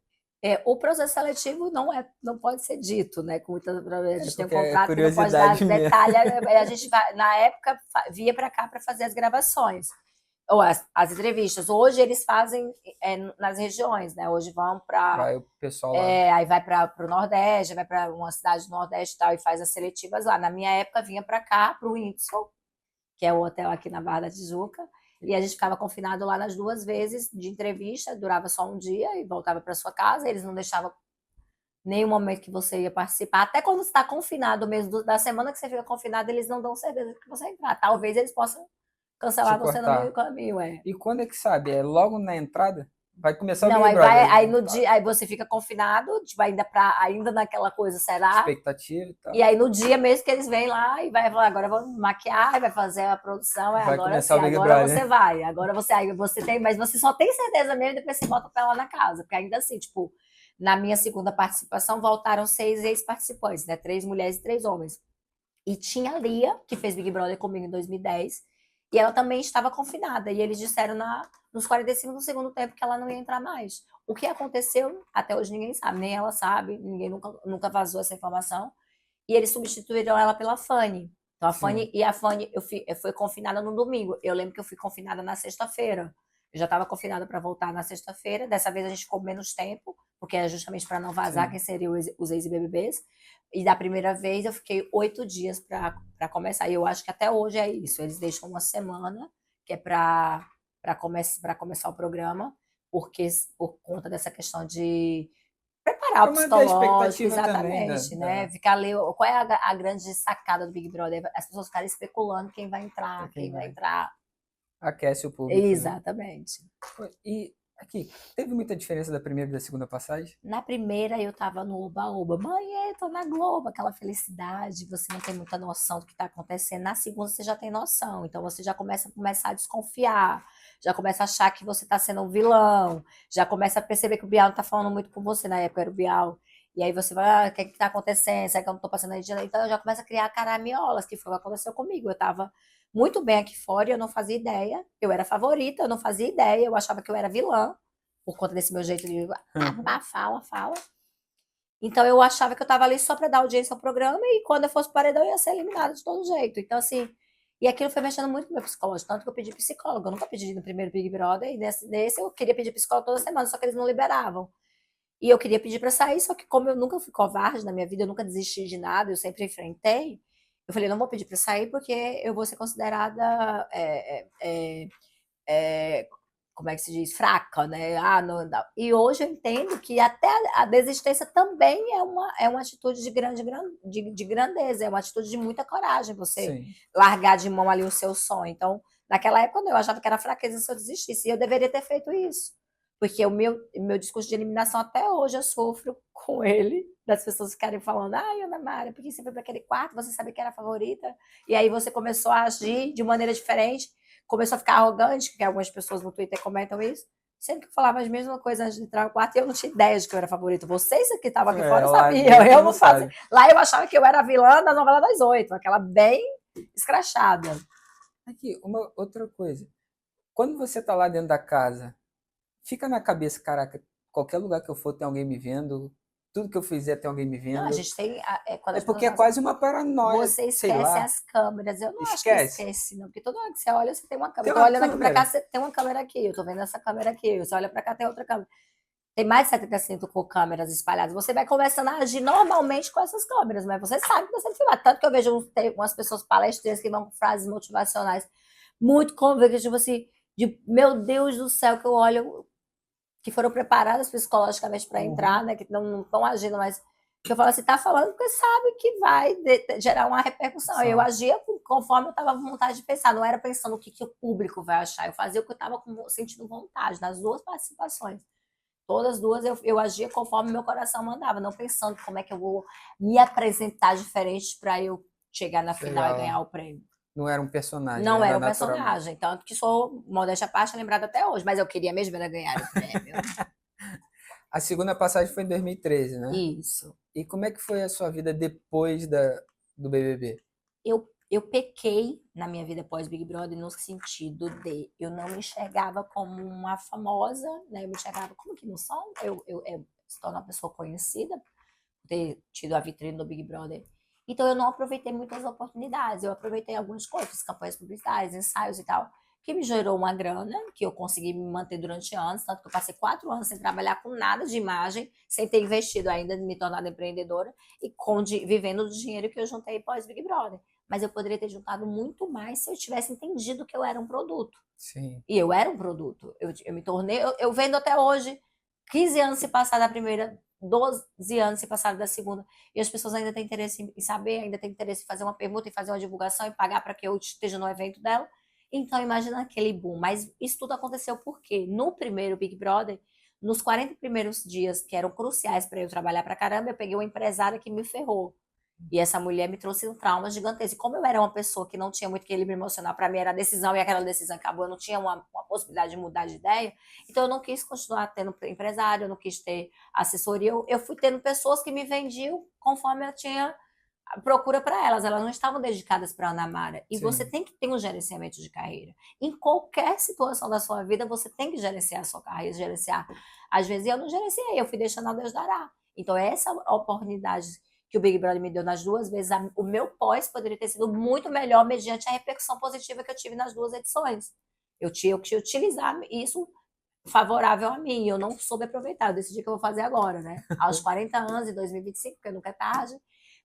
O processo seletivo não pode ser dito, né? Com muita, a gente tem um Porque é contrato que não pode dar curiosidade mesmo. detalhe. A gente vai, na época via para cá para fazer as gravações ou as entrevistas. Hoje eles fazem nas regiões, né? Hoje vão para Vai o pessoal lá. aí vai para o Nordeste, vai para uma cidade do Nordeste e tal e faz as seletivas lá. Na minha época vinha para cá, para o Windsor, que é o hotel aqui na Barra da Tijuca. E a gente ficava confinado lá nas 2 vezes de entrevista, durava só um dia e voltava para sua casa. Eles não deixavam nenhum momento que você ia participar. Até quando você está confinado mesmo, da semana que você fica confinado, eles não dão certeza que você vai entrar. Talvez eles possam cancelar você no meio do caminho, E quando é que sabe? É logo na entrada? Vai começar o Não, Big aí vai, Brother. aí no dia, aí você fica confinado, tipo, ainda naquela coisa, será? Expectativa e tal. E aí no dia mesmo que eles vêm lá e vai falar, agora vamos maquiar, vai fazer a produção, Vai agora começar sim, o Big agora Brother. você vai, agora você tem, mas você só tem certeza mesmo depois você volta pra lá na casa, porque ainda assim, tipo, na minha segunda participação voltaram 6 ex-participantes, né? 3 mulheres e 3 homens. E tinha a Lia, que fez Big Brother comigo em 2010, e ela também estava confinada. E eles disseram nos 45 do segundo tempo que ela não ia entrar mais. O que aconteceu, até hoje ninguém sabe, nem ela sabe, ninguém nunca vazou essa informação. E eles substituíram ela pela Fanny. Então a Fanny, eu fui confinada no domingo. Eu lembro que eu fui confinada na sexta-feira. Eu já estava confinada para voltar na sexta-feira. Dessa vez a gente ficou menos tempo, porque é justamente para não vazar quem seriam os ex-BBBs. E da primeira vez eu fiquei 8 dias para começar. E eu acho que até hoje é isso. Eles deixam uma semana, que é para começar o programa, porque por conta dessa questão de preparar o Pra manter a psicológico, expectativa também exatamente, né? Ficar ali, qual é a grande sacada do Big Brother? As pessoas ficarem especulando quem vai entrar, quem vai entrar. Aquece o público, né? Exatamente. E aqui, teve muita diferença da primeira e da segunda passagem? Na primeira eu tava no oba-oba, mãe, tô na Globo, aquela felicidade, você não tem muita noção do que tá acontecendo. Na segunda você já tem noção, então você já começa a desconfiar, já começa a achar que você tá sendo um vilão, já começa a perceber que o Bial não tá falando muito com você, na época era o Bial. E aí você vai, o que tá acontecendo? Será que eu não tô passando aí de... Então eu já começo a criar caraminholas, que foi o que aconteceu comigo. Eu tava muito bem aqui fora e eu não fazia ideia. Eu era favorita, eu não fazia ideia, eu achava que eu era vilã por conta desse meu jeito de fala. Então eu achava que eu estava ali só para dar audiência ao programa e quando eu fosse paredão eu ia ser eliminada de todo jeito. Então, assim, E aquilo foi mexendo muito com o meu psicológico, tanto que eu pedi psicólogo. Eu nunca pedi no primeiro Big Brother, e nesse eu queria pedir psicólogo toda semana, só que eles não liberavam. E eu queria pedir para sair, só que como eu nunca fui covarde na minha vida, eu nunca desisti de nada, eu sempre enfrentei, eu falei, não vou pedir para sair porque eu vou ser considerada é, como é que se diz, fraca, né? Não. E hoje eu entendo que até a desistência também é uma atitude de grandeza, é uma atitude de muita coragem, você Sim. largar de mão ali o seu sonho. Então, naquela época, eu achava que era fraqueza se eu desistisse, e eu deveria ter feito isso. Porque o meu discurso de eliminação, até hoje, eu sofro com ele, das pessoas ficarem falando, Ana Mara, por que você foi para aquele quarto, você sabia que era a favorita, e aí você começou a agir de maneira diferente, começou a ficar arrogante, que algumas pessoas no Twitter comentam isso, sendo que eu falava as mesmas coisas antes de entrar no quarto e eu não tinha ideia de que eu era favorita. Vocês que estavam aqui fora sabiam, eu não fazia. Lá eu achava que eu era a vilã da novela das 8, aquela bem escrachada. Aqui, uma outra coisa. Quando você tá lá dentro da casa, fica na cabeça, caraca, qualquer lugar que eu for tem alguém me vendo, tudo que eu fizer tem alguém me vendo. Não, a gente tem. Quando É porque é quase uma paranoia. Você esquece as câmeras. Eu não acho que esquece, não. Porque toda hora que você olha, você tem uma câmera. Eu tô olhando aqui pra cá, você tem uma câmera aqui. Eu tô vendo essa câmera aqui. Você olha pra cá, tem outra câmera. Tem mais de 70% com câmeras espalhadas. Você vai começando a agir normalmente com essas câmeras, mas você sabe que você filmar. Tanto que eu vejo umas pessoas palestrantes que vão com frases motivacionais muito convictas, tipo assim, de meu Deus do céu, que eu olho, que foram preparadas psicologicamente para entrar, né? Que não estão agindo, mas que eu falo assim, tá falando porque sabe que vai gerar uma repercussão. Sim. Eu agia conforme eu estava com vontade de pensar, não era pensando o que o público vai achar. Eu fazia o que eu estava sentindo vontade, nas duas participações. Todas as duas eu agia conforme meu coração mandava, não pensando como é que eu vou me apresentar diferente para eu chegar na final e ganhar o prêmio. Não era um personagem. Não era um personagem, tanto que sou, modéstia à parte, lembrada até hoje, mas eu queria mesmo era ganhar o prêmio. A segunda passagem foi em 2013, né? Isso. E como é que foi a sua vida depois do BBB? Eu pequei na minha vida pós Big Brother no sentido de eu não me enxergava como uma famosa, né? Eu me enxergava como que não sou. Eu se torno uma pessoa conhecida por ter tido a vitrine do Big Brother. Então eu não aproveitei muitas oportunidades. Eu aproveitei algumas coisas, campanhas publicitárias, ensaios e tal, que me gerou uma grana, que eu consegui me manter durante anos, tanto que eu passei 4 anos sem trabalhar com nada de imagem, sem ter investido ainda em me tornar empreendedora e vivendo do dinheiro que eu juntei pós Big Brother. Mas eu poderia ter juntado muito mais se eu tivesse entendido que eu era um produto. Sim. E eu era um produto. Eu me tornei, eu vendo até hoje, 15 anos se passar da primeira, 12 anos se passar da segunda, e as pessoas ainda têm interesse em saber, ainda têm interesse em fazer uma pergunta, em fazer uma divulgação, e pagar para que eu esteja no evento dela. Então, imagina aquele boom. Mas isso tudo aconteceu porque no primeiro Big Brother, nos 40 primeiros dias, que eram cruciais para eu trabalhar pra caramba, eu peguei uma empresária que me ferrou. E essa mulher me trouxe um trauma gigantesco. E como eu era uma pessoa que não tinha muito equilíbrio emocional, para mim era decisão e aquela decisão acabou, eu não tinha uma possibilidade de mudar de ideia, então eu não quis continuar tendo empresário, eu não quis ter assessoria. Eu fui tendo pessoas que me vendiam conforme eu tinha procura para elas não estavam dedicadas para a Ana Mara. E Sim. Você tem que ter um gerenciamento de carreira. Em qualquer situação da sua vida, você tem que gerenciar a sua carreira, gerenciar. Às vezes eu não gerenciei, eu fui deixando a Deus dará. Então essa oportunidade que o Big Brother me deu nas 2 vezes, o meu pós poderia ter sido muito melhor mediante a repercussão positiva que eu tive nas 2 edições. Eu tinha que utilizar isso favorável a mim, eu não soube aproveitar, eu decidi que eu vou fazer agora, né? Aos 40 anos, em 2025, porque nunca é tarde,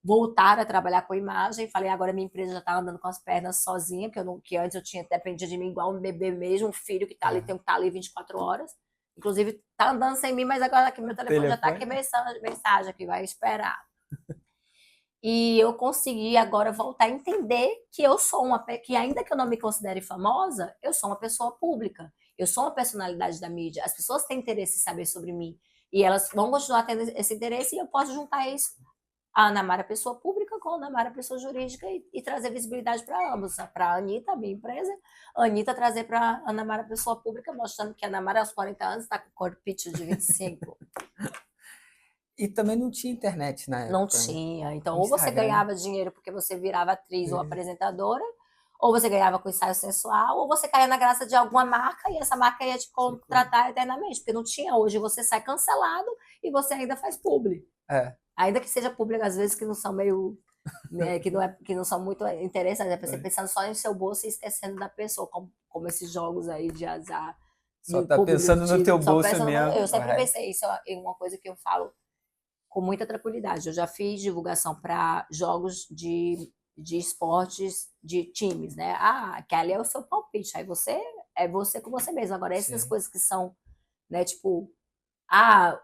voltar a trabalhar com imagem, falei, agora minha empresa já está andando com as pernas sozinha, que antes eu tinha dependido de mim igual um bebê mesmo, um filho que está ali, tem que estar ali 24 horas, inclusive está andando sem mim, mas agora aqui meu telefone já está aqui, mensagem aqui, vai esperar. E eu consegui agora voltar a entender que eu sou que ainda que eu não me considere famosa, eu sou uma pessoa pública. Eu sou uma personalidade da mídia. As pessoas têm interesse em saber sobre mim. E elas vão continuar tendo esse interesse e eu posso juntar isso a Ana Mara pessoa pública com a Ana Mara pessoa jurídica e trazer visibilidade para ambos. Para a Anitta, minha empresa, a Anitta trazer para a Ana Mara pessoa pública, mostrando que a Ana Mara aos 40 anos está com corpite de 25. E também não tinha internet na época. Não tinha. Então, ou você ganhava dinheiro porque você virava atriz ou apresentadora, ou você ganhava com ensaio sensual, ou você caía na graça de alguma marca e essa marca ia te contratar eternamente. Porque não tinha. Hoje você sai cancelado e você ainda faz publi. Ainda que seja publi, às vezes, que não são meio né, que não são muito interessantes. É você pensando só no seu bolso e esquecendo da pessoa, como esses jogos aí de azar, Só tá YouTube pensando no teu divertido, só bolso pensando mesmo. eu sempre pensei, isso é uma coisa que eu falo com muita tranquilidade. Eu já fiz divulgação para jogos de esportes de times, né? Ah, que ali é o seu palpite, aí você é você com você mesmo. Agora, essas Sim. coisas que são, né, tipo,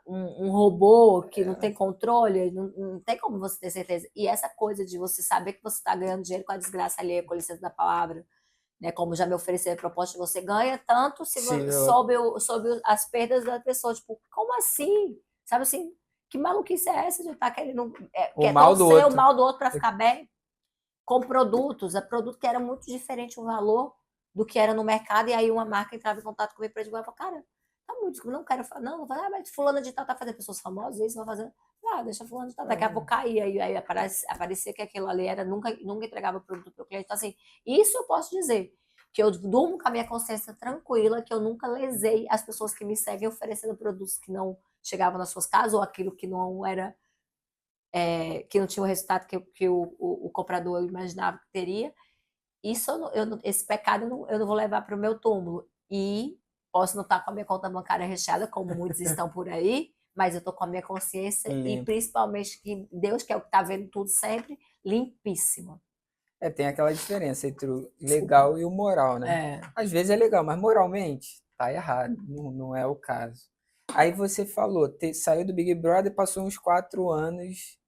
um robô que não tem controle, não tem como você ter certeza. E essa coisa de você saber que você está ganhando dinheiro com a desgraça alheia, com licença da palavra, né? Como já me ofereceram a proposta, você ganha tanto se Se eu- soube as perdas da pessoa. Tipo, como assim? Sabe assim? Que maluquice é essa de estar querendo O quer mal do torcer o outro. mal do outro para ficar bem? Com produtos, é produto que era muito diferente o valor do que era no mercado, e aí uma marca entrava em contato comigo para divulgar e falava, cara, tá muito, não quero falar, não, vou falar, mas fulana de tal tá fazendo pessoas famosas, isso, vai fazer, deixa fulana de tal, daqui a pouco caía, e aí aparecia que aquilo ali era, nunca entregava produto para o cliente, então assim, isso eu posso dizer, que eu durmo com a minha consciência tranquila, que eu nunca lesei as pessoas que me seguem oferecendo produtos que não chegavam nas suas casas, ou aquilo que não era que não tinha o resultado que o comprador imaginava que teria. Isso esse pecado eu não vou levar para o meu túmulo. E posso não estar com a minha conta bancária recheada, como muitos estão por aí, mas eu estou com a minha consciência e Limpo. principalmente que Deus, que é o que está vendo tudo sempre, limpíssima. Tem aquela diferença entre o Desculpa. legal e o moral, né? É, Às vezes é legal, mas moralmente tá errado, não é o caso. Aí você falou, saiu do Big Brother, passou uns 4 anos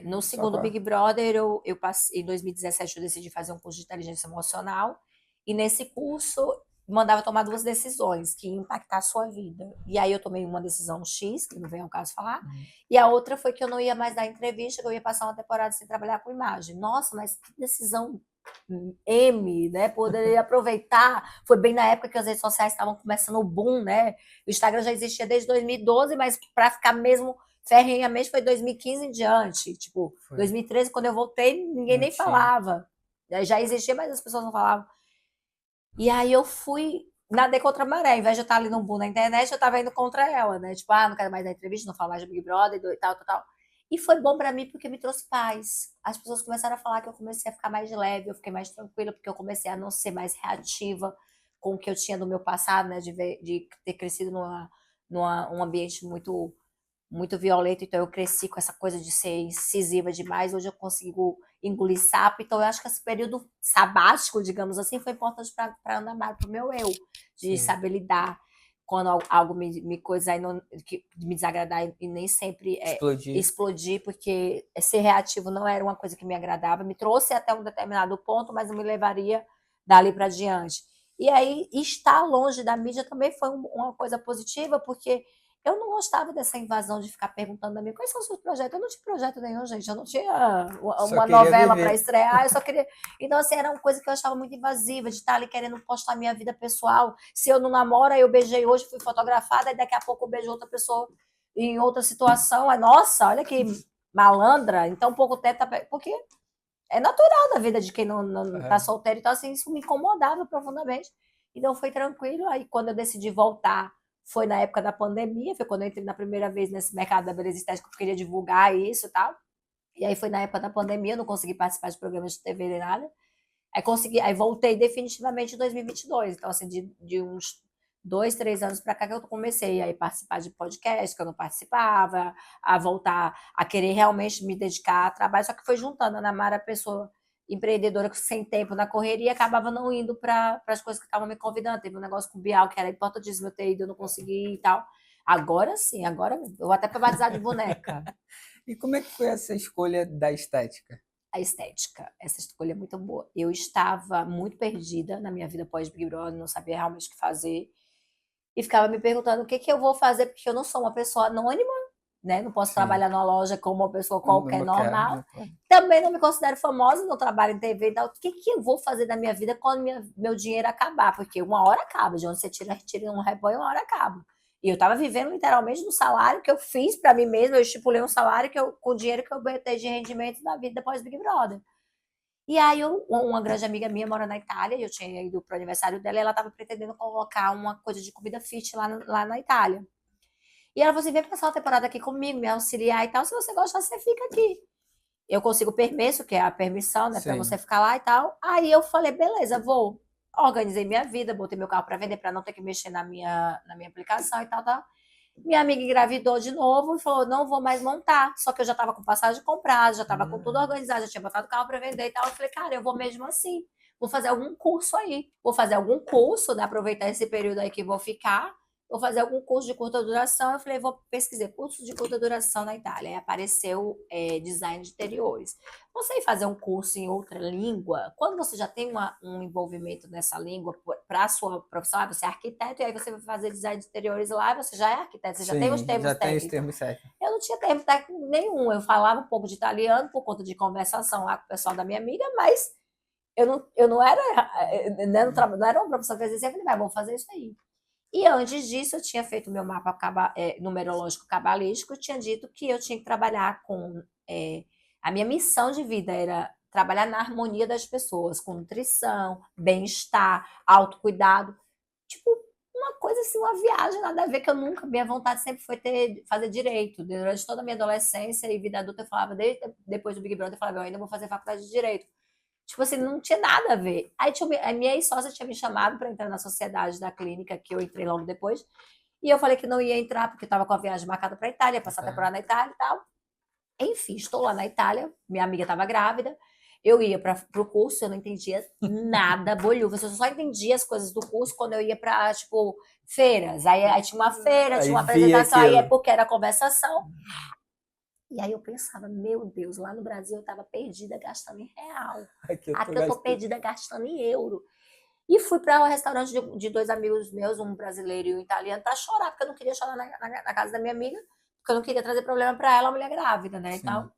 no só com segundo Big Brother, eu passei, em 2017 eu decidi fazer um curso de inteligência emocional, e nesse curso mandava tomar duas decisões que iam impactar a sua vida. E aí eu tomei uma decisão X, que não vem ao caso falar, e a outra foi que eu não ia mais dar entrevista, que eu ia passar uma temporada sem trabalhar com imagem. Nossa, mas que decisão M, né? Poderia aproveitar. Foi bem na época que as redes sociais estavam começando o boom, né? O Instagram já existia desde 2012, mas para ficar mesmo ferrenhamente foi 2015 em diante. Tipo, foi. 2013, quando eu voltei, ninguém Não nem tinha. falava. Já existia, mas as pessoas não falavam. E aí eu fui, nadei contra a maré. Ao invés de eu estar ali no boom na internet, eu estava indo contra ela, né? Tipo, não quero mais dar entrevista, não falo mais de Big Brother e tal, tal, tal. E foi bom para mim porque me trouxe paz. As pessoas começaram a falar que eu comecei a ficar mais leve, eu fiquei mais tranquila, porque eu comecei a não ser mais reativa com o que eu tinha do meu passado, né? De ter crescido um ambiente muito violento, então eu cresci com essa coisa de ser incisiva demais. Hoje eu consigo engolir sapo, então eu acho que esse período sabático, digamos assim, foi importante para andar mais pro meu eu, de Sim. saber lidar quando algo me coisa que me desagradar, e nem sempre Explodir. explodir, porque ser reativo não era uma coisa que me agradava, me trouxe até um determinado ponto, mas não me levaria dali para diante. E aí, estar longe da mídia também foi uma coisa positiva, porque eu não gostava dessa invasão de ficar perguntando a mim quais são os seus projetos. Eu não tinha projeto nenhum, gente. Eu não tinha Só uma queria novela para viver. estrear. Eu só queria. Então, assim, era uma coisa que eu achava muito invasiva, de estar ali querendo postar minha vida pessoal. Se eu não namoro, aí eu beijei hoje, fui fotografada, e daqui a pouco eu beijo outra pessoa em outra situação. Aí, nossa, olha que malandra. Então, pouco tempo. Porque é natural na vida de quem não tá Aham. solteiro. Então, assim, isso me incomodava profundamente. Então, foi tranquilo. Aí, quando eu decidi voltar, foi na época da pandemia. Foi quando eu entrei na primeira vez nesse mercado da beleza estética, que eu queria divulgar isso e tal. E aí, foi na época da pandemia. Eu não consegui participar de programas de TV nem nada. Aí voltei definitivamente em 2022. Então, assim, de uns 2, 3 anos para cá que eu comecei a participar de podcast, que eu não participava, a voltar a querer realmente me dedicar a trabalho, só que foi juntando a Ana Mara, pessoa empreendedora sem tempo na correria, acabava não indo para as coisas que estavam me convidando. Teve um negócio com o Bial, que era importantíssimo eu ter ido, eu não consegui e tal. Agora sim, agora eu vou até para batizar de boneca. E como é que foi essa escolha da estética? A estética. Essa escolha é muito boa. Eu estava muito perdida na minha vida pós Big Brother, não sabia realmente o que fazer. E ficava me perguntando o que, que eu vou fazer, porque eu não sou uma pessoa anônima, né? Não posso Sim. trabalhar numa loja como uma pessoa qualquer Não quero, normal. não pode. Também não me considero famosa, não trabalho em TV e tal. O que, que eu vou fazer da minha vida quando meu dinheiro acabar? Porque uma hora acaba, de onde você retira um repõe, uma hora acaba. E eu estava vivendo literalmente no salário que eu fiz para mim mesma, eu estipulei um salário com o dinheiro que eu botei de rendimento na vida depois do Big Brother. E aí, uma grande amiga minha mora na Itália, e eu tinha ido pro aniversário dela, e ela estava pretendendo colocar uma coisa de comida fit lá na Itália. E ela falou assim: vem passar uma temporada aqui comigo, me auxiliar e tal. Se você gostar, você fica aqui. eu consigo permesso, que é a permissão, né, para Sim. você ficar lá e tal. Aí eu falei, beleza, vou. Organizei minha vida, botei meu carro para vender para não ter que mexer na minha aplicação e tal, tal. Minha amiga engravidou de novo e falou, não vou mais montar. Só que eu já estava com passagem comprada, já estava com tudo organizado, já tinha botado o carro para vender e tal. Eu falei, cara, eu vou mesmo assim. Vou fazer algum curso aí. Vou fazer algum curso, né? Aproveitar esse período aí que vou ficar. Vou fazer algum curso de curta duração. Eu falei, vou pesquisar curso de curta duração na Itália. Aí apareceu design de interiores. Você ir fazer um curso em outra língua, quando você já tem um envolvimento nessa língua para a sua profissão, você é arquiteto, e aí você vai fazer design de interiores lá, você já é arquiteto, você já tem os Sim, termos já tem os técnicos. termos certos. Eu não tinha termo técnico nenhum, eu falava um pouco de italiano por conta de conversação lá com o pessoal da minha amiga, mas eu não era, não era uma profissão que eu dizia, eu falei, mas vamos fazer isso aí. E antes disso, eu tinha feito meu mapa numerológico cabalístico, eu tinha dito que eu tinha que trabalhar com. A minha missão de vida era trabalhar na harmonia das pessoas, com nutrição, bem-estar, autocuidado. Tipo, uma coisa assim, uma viagem, nada a ver, que eu nunca. Minha vontade sempre foi fazer direito. Durante toda a minha adolescência e vida adulta, eu falava, desde depois do Big Brother, eu falava, eu ainda vou fazer faculdade de direito. Tipo assim, não tinha nada a ver. Aí a minha ex-sócia tinha me chamado para entrar na sociedade da clínica, que eu entrei logo depois. E eu falei que não ia entrar, porque estava com a viagem marcada para a Itália, passar a temporada na Itália e tal. Enfim, estou lá na Itália, minha amiga estava grávida. Eu ia para o curso, eu não entendia nada, bolhufas. Eu só entendia as coisas do curso quando eu ia para, tipo, feiras. Aí tinha uma feira, tinha Aí uma vi apresentação, aí é aquilo. porque era conversação. E aí eu pensava, meu Deus, lá no Brasil eu estava perdida gastando em real. Aqui eu tô Aqui eu tô gastando. perdida gastando em euro. E fui para o restaurante de dois amigos meus, um brasileiro e um italiano, para chorar, porque eu não queria chorar na casa da minha amiga, porque eu não queria trazer problema para ela, uma mulher grávida, né? Sim. Então,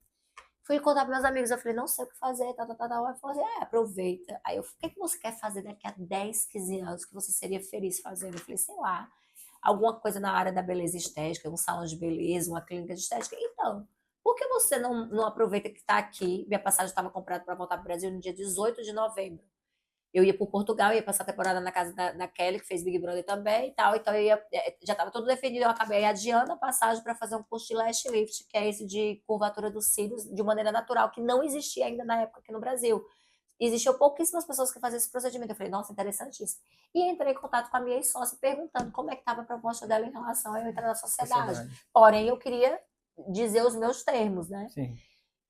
fui contar para meus amigos, eu falei, não sei o que fazer, tal, tal, tal, tal. Aí falou assim, aproveita. Aí eu falei, o que você quer fazer daqui a 10, 15 anos que você seria feliz fazendo? Eu falei, sei lá, alguma coisa na área da beleza estética, um salão de beleza, uma clínica de estética. Então, por que você não aproveita que está aqui? Minha passagem estava comprada para voltar para o Brasil no dia 18 de novembro. Eu ia para Portugal, ia passar a temporada na casa da Kelly, que fez Big Brother também e tal. Então já estava tudo definido. Eu acabei adiando a passagem para fazer um curso de lash lift, que é esse de curvatura dos cílios de maneira natural, que não existia ainda na época aqui no Brasil. Existiam pouquíssimas pessoas que faziam esse procedimento. Eu falei, nossa, interessantíssimo. E entrei em contato com a minha ex-sócia perguntando como é que estava a proposta dela em relação a eu entrar na sociedade. Porém, eu queria dizer os meus termos, né? Sim.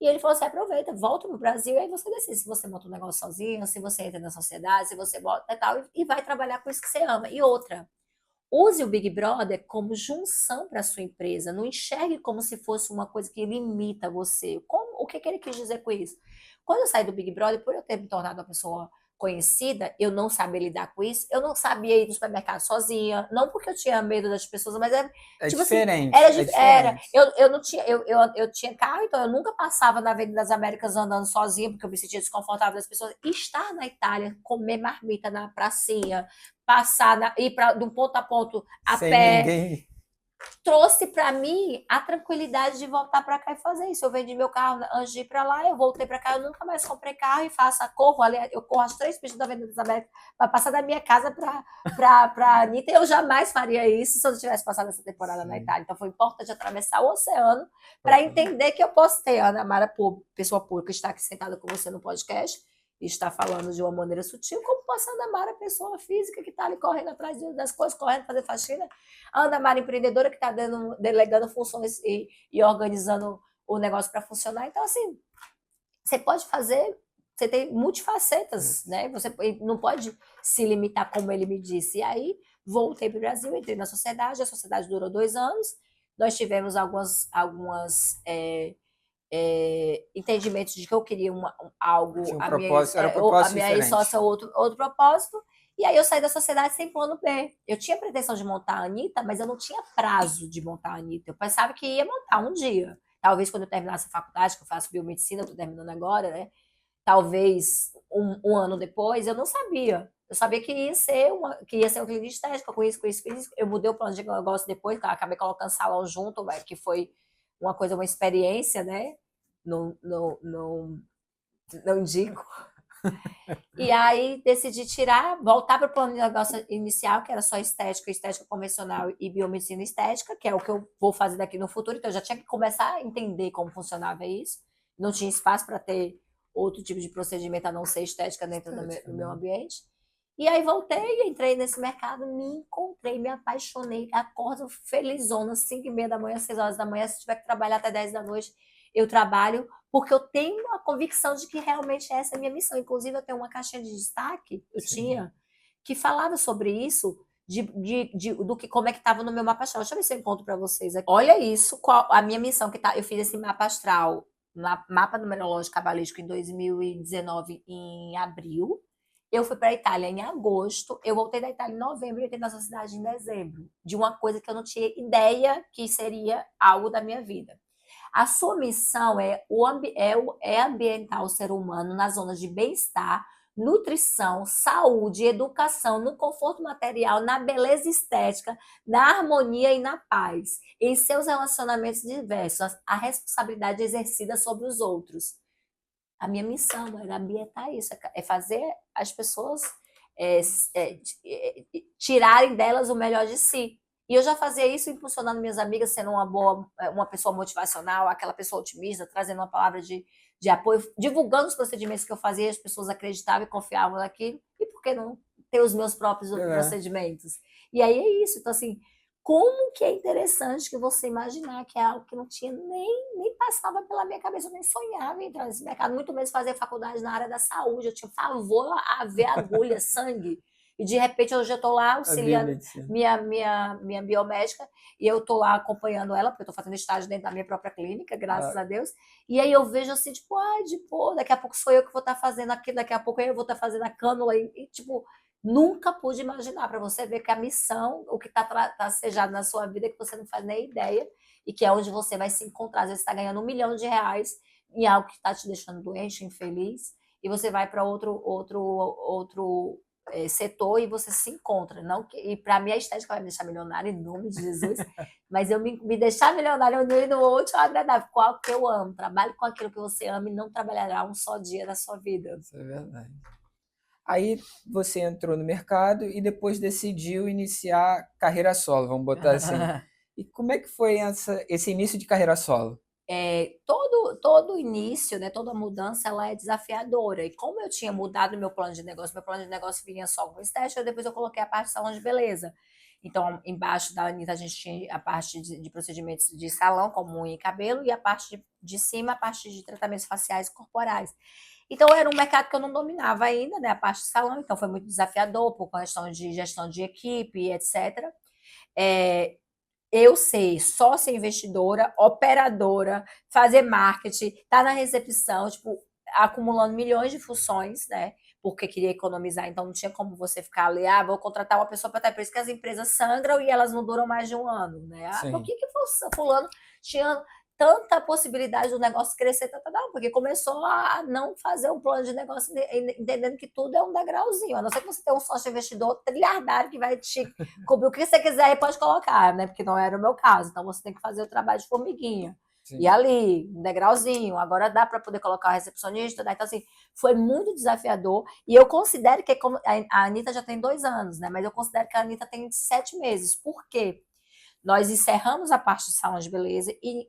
E ele falou assim, aproveita, volta pro Brasil e aí você decide se você monta um negócio sozinho, se você entra na sociedade, se você bota e tal, e vai trabalhar com isso que você ama. E outra, use o Big Brother como junção para sua empresa, não enxergue como se fosse uma coisa que limita você. O que ele quis dizer com isso? Quando eu saí do Big Brother, por eu ter me tornado uma pessoa conhecida, eu não sabia lidar com isso, eu não sabia ir no supermercado sozinha, não porque eu tinha medo das pessoas, mas tipo diferente. Assim, era, eu não tinha, eu tinha carro, então eu nunca passava na Avenida das Américas andando sozinha, porque eu me sentia desconfortável das pessoas. E estar na Itália, comer marmita na pracinha, ir de um ponto a ponto a sem pé, ninguém. Trouxe para mim a tranquilidade de voltar para cá e fazer isso. Eu vendi meu carro antes de ir para lá, eu voltei para cá, eu nunca mais comprei carro e eu corro as 3 pistas da Avenida das Américas para passar da minha casa para Anitta. Eu jamais faria isso se eu não tivesse passado essa temporada na Itália. Então foi importante atravessar o oceano para entender que eu posso ter Ana Mara, pessoa pública, está aqui sentada com você no podcast, está falando de uma maneira sutil, como passando a Mara, pessoa física que está ali correndo atrás das coisas, correndo, fazer faxina. A Ana Mara, empreendedora, que está delegando funções e organizando o negócio para funcionar. Então, assim, você pode fazer, você tem multifacetas, né? Você não pode se limitar, como ele me disse. E aí, voltei para o Brasil, entrei na sociedade, a sociedade durou 2 anos, nós tivemos algumas entendimentos de que eu queria algo, a minha ex-sócia outro propósito, e aí eu saí da sociedade sem plano B. Eu tinha pretensão de montar a Anitta, mas eu não tinha prazo de montar a Anitta. Eu pensava que ia montar um dia. Talvez quando eu terminasse a faculdade, que eu faço biomedicina, estou terminando agora, né? Talvez um ano depois, eu não sabia. Eu sabia que ia ser uma clínica estética, com isso. Eu mudei o plano de negócio depois, acabei colocando salão junto, que foi uma experiência, né? Não indico. E aí decidi voltar para o plano de negócio inicial, que era só estética convencional e biomedicina estética, que é o que eu vou fazer daqui no futuro. Então eu já tinha que começar a entender como funcionava isso. não tinha espaço para ter outro tipo de procedimento a não ser estética dentro do meu ambiente. E aí voltei, entrei nesse mercado, me encontrei, me apaixonei, acordo felizona, 5h30 da manhã, 6 horas da manhã, se tiver que trabalhar até 10 da noite, eu trabalho, porque eu tenho a convicção de que realmente essa é a minha missão. Inclusive, eu tenho uma caixinha de destaque, que falava sobre isso, do que como é que estava no meu mapa astral. Deixa eu ver se eu encontro para vocês aqui. Olha isso, qual a minha missão, eu fiz esse mapa astral, mapa numerológico cabalístico em 2019, em abril. Eu fui para a Itália em agosto, eu voltei da Itália em novembro e entrei na sua cidade em dezembro, de uma coisa que eu não tinha ideia que seria algo da minha vida. A sua missão é ambientar o ser humano nas zonas de bem-estar, nutrição, saúde, educação, no conforto material, na beleza estética, na harmonia e na paz, em seus relacionamentos diversos, a responsabilidade exercida sobre os outros. A minha missão era ambientar isso, é fazer as pessoas tirarem delas o melhor de si. E eu já fazia isso impulsionando minhas amigas, sendo uma pessoa motivacional, aquela pessoa otimista, trazendo uma palavra de apoio, divulgando os procedimentos que eu fazia, as pessoas acreditavam e confiavam naquilo. E por que não ter os meus próprios procedimentos? E aí é isso. Então, assim, como que é interessante que você imaginar que é algo que não tinha nem passava pela minha cabeça, eu nem sonhava em entrar nesse mercado, muito menos fazer faculdade na área da saúde. Eu tinha pavor a ver agulha, sangue. E de repente eu já estou lá auxiliando minha biomédica, e eu estou lá acompanhando ela, porque eu estou fazendo estágio dentro da minha própria clínica, graças a Deus. E aí eu vejo assim, tipo, daqui a pouco sou eu que vou estar fazendo aquilo, daqui a pouco eu vou estar fazendo a cânula, e tipo, nunca pude imaginar, para você ver que a missão, o que está sejado na sua vida, que você não faz nem ideia, e que é onde você vai se encontrar. Às vezes você está ganhando R$1 milhão em algo que está te deixando doente, infeliz, e você vai para outro setor e você se encontra. E para mim a estética vai me deixar milionária, em nome de Jesus, mas eu me deixar milionária eu no último agradável, com algo que eu amo. Trabalhe com aquilo que você ama e não trabalhará um só dia da sua vida. Isso é verdade. Aí você entrou no mercado e depois decidiu iniciar carreira solo, vamos botar assim. E como é que foi esse início de carreira solo? Todo início, né, toda mudança, ela é desafiadora. E como eu tinha mudado meu plano de negócio vinha só com estética, depois eu coloquei a parte de salão de beleza. Então, embaixo da Anitta, a gente tinha a parte de procedimentos de salão, como unha e cabelo, e a parte de cima, a parte de tratamentos faciais e corporais. Então, era um mercado que eu não dominava ainda, né, a parte de salão, então foi muito desafiador por questão de gestão de equipe, etc. Eu sei sócia investidora, operadora, fazer marketing, estar na recepção, tipo, acumulando milhões de funções, né? Porque queria economizar, então não tinha como você ficar ali, vou contratar uma pessoa para estar. Por isso que as empresas sangram e elas não duram mais de um ano, né? Por que fulano tinha tanta possibilidade do negócio crescer, não, porque começou a não fazer um plano de negócio, entendendo que tudo é um degrauzinho, a não ser que você tenha um sócio investidor trilhardário que vai te cobrir o que você quiser e pode colocar, né? Porque não era o meu caso, então você tem que fazer o trabalho de formiguinha. Sim. E ali, um degrauzinho, agora dá para poder colocar o recepcionista, né? Então assim, foi muito desafiador, e eu considero que, como a Anitta já tem 2 anos, né? Mas eu considero que a Anitta tem 7 meses. Por quê? Nós encerramos a parte de salão de beleza e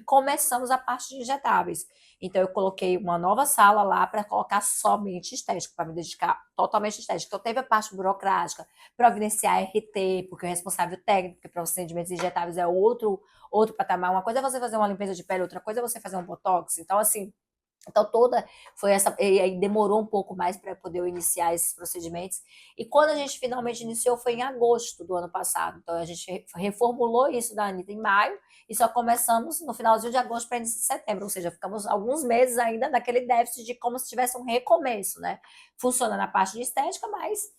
começamos a parte de injetáveis. Então, eu coloquei uma nova sala lá para colocar somente estética, para me dedicar totalmente à estética. Então, teve a parte burocrática, providenciar RT, porque o responsável técnico para procedimentos injetáveis é outro patamar. Uma coisa é você fazer uma limpeza de pele, outra coisa é você fazer um botox. Então, assim, toda foi essa, e aí demorou um pouco mais para poder eu iniciar esses procedimentos. E quando a gente finalmente iniciou foi em agosto do ano passado. Então a gente reformulou isso da Anitta em maio e só começamos no finalzinho de agosto para início de setembro. Ou seja, ficamos alguns meses ainda naquele déficit de como se tivesse um recomeço, né? Funciona na parte de estética, mas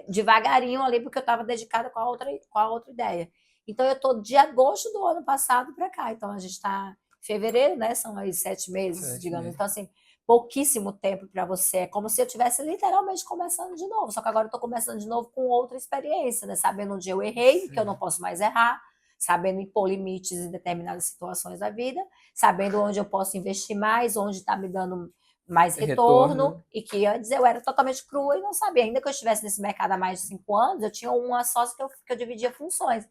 devagarinho ali, porque eu estava dedicada com a outra ideia. Então eu estou de agosto do ano passado para cá. Então a gente está fevereiro, né? São aí 7 meses, digamos. Então, assim, pouquíssimo tempo para você. É como se eu estivesse literalmente começando de novo. Só que agora eu estou começando de novo com outra experiência, né? Sabendo onde eu errei, que eu não posso mais errar, sabendo impor limites em determinadas situações da vida, sabendo onde eu posso investir mais, onde está me dando mais retorno. E que antes eu era totalmente crua e não sabia. Ainda que eu estivesse nesse mercado há mais de 5 anos, eu tinha uma sócia que eu dividia funções.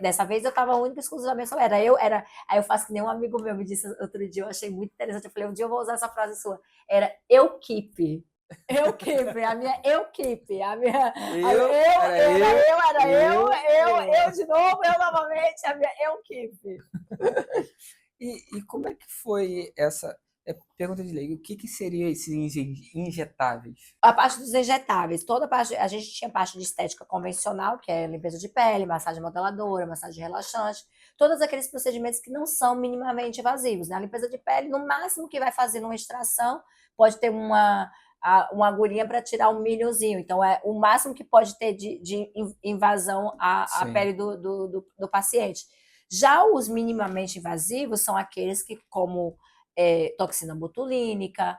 Dessa vez eu estava única e exclusivamente só aí eu faço que nem um amigo meu me disse outro dia, eu achei muito interessante, eu falei, um dia eu vou usar essa frase sua, era eu keep. Eu keep, a minha eu keep, a minha eu de novo, eu novamente, a minha eu keep. E como é que foi essa pergunta de leigo? O que seria esses injetáveis? A parte dos injetáveis, toda a parte, a gente tinha parte de estética convencional, que é limpeza de pele, massagem modeladora, massagem relaxante, todos aqueles procedimentos que não são minimamente invasivos, né? A limpeza de pele, no máximo que vai fazer numa extração, pode ter uma agulhinha para tirar um milhozinho. Então, é o máximo que pode ter de invasão à pele do paciente. Já os minimamente invasivos são aqueles que, como toxina botulínica,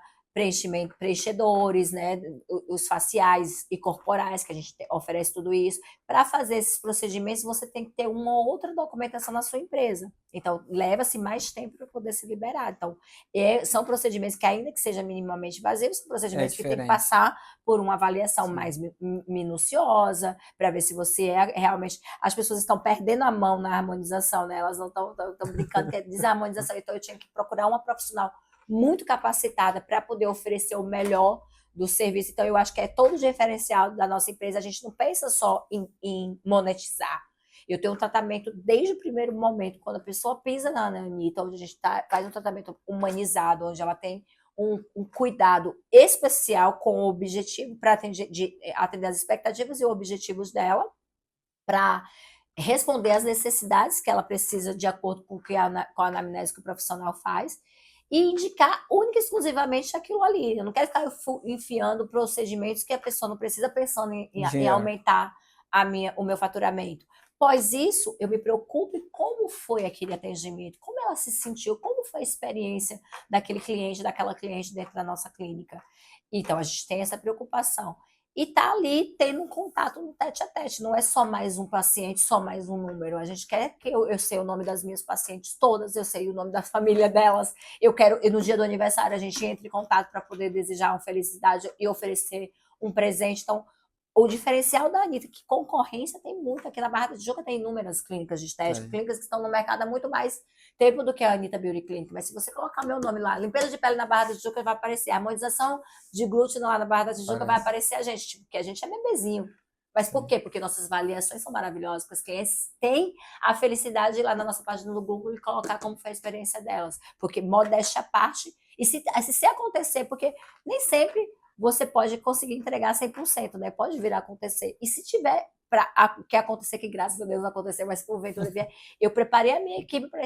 preenchedores, né, os faciais e corporais, que a gente oferece tudo isso. Para fazer esses procedimentos, você tem que ter uma outra documentação na sua empresa. Então, leva-se mais tempo para poder se liberar. Então, são procedimentos que, ainda que seja minimamente invasivos, são procedimentos que tem que passar por uma avaliação mais minuciosa, para ver se você realmente... As pessoas estão perdendo a mão na harmonização, né? Elas não estão brincando que é desarmonização. Então, eu tinha que procurar uma profissional muito capacitada para poder oferecer o melhor do serviço. Então, eu acho que é todo o diferencial da nossa empresa. A gente não pensa só em monetizar. Eu tenho um tratamento desde o primeiro momento, quando a pessoa pisa na Anitta, onde a gente faz um tratamento humanizado, onde ela tem um cuidado especial com o objetivo para atender as expectativas e objetivos dela, para responder às necessidades que ela precisa de acordo com a anamnese que o profissional faz, e indicar única e exclusivamente aquilo ali. Eu não quero ficar enfiando procedimentos que a pessoa não precisa, pensando em aumentar o meu faturamento. Após isso, eu me preocupo em como foi aquele atendimento, como ela se sentiu, como foi a experiência daquele cliente, daquela cliente dentro da nossa clínica. Então, a gente tem essa preocupação. E tá ali tendo um contato no tete a tete, não é só mais um paciente, só mais um número. A gente quer que eu sei o nome das minhas pacientes todas, eu sei o nome da família delas, eu quero, e no dia do aniversário a gente entra em contato para poder desejar uma felicidade e oferecer um presente. Então, o diferencial da Anitta, que concorrência tem muito, aqui na Barra da Tijuca tem inúmeras clínicas de estética, clínicas que estão no mercado há muito mais tempo do que a Anitta Beauty Clinic, mas se você colocar meu nome lá, limpeza de pele na Barra da Tijuca, vai aparecer, harmonização de glúteo lá na Barra da Tijuca, vai aparecer a gente, tipo, porque a gente é bebezinho. Mas por quê? Porque nossas avaliações são maravilhosas, porque os clientes têm a felicidade de ir lá na nossa página do Google e colocar como foi a experiência delas, porque modéstia à parte, e se acontecer, porque nem sempre você pode conseguir entregar 100%, né? Pode vir a acontecer. E se tiver que acontecer, que graças a Deus não aconteceu, mas porventura vier, eu preparei a minha equipe para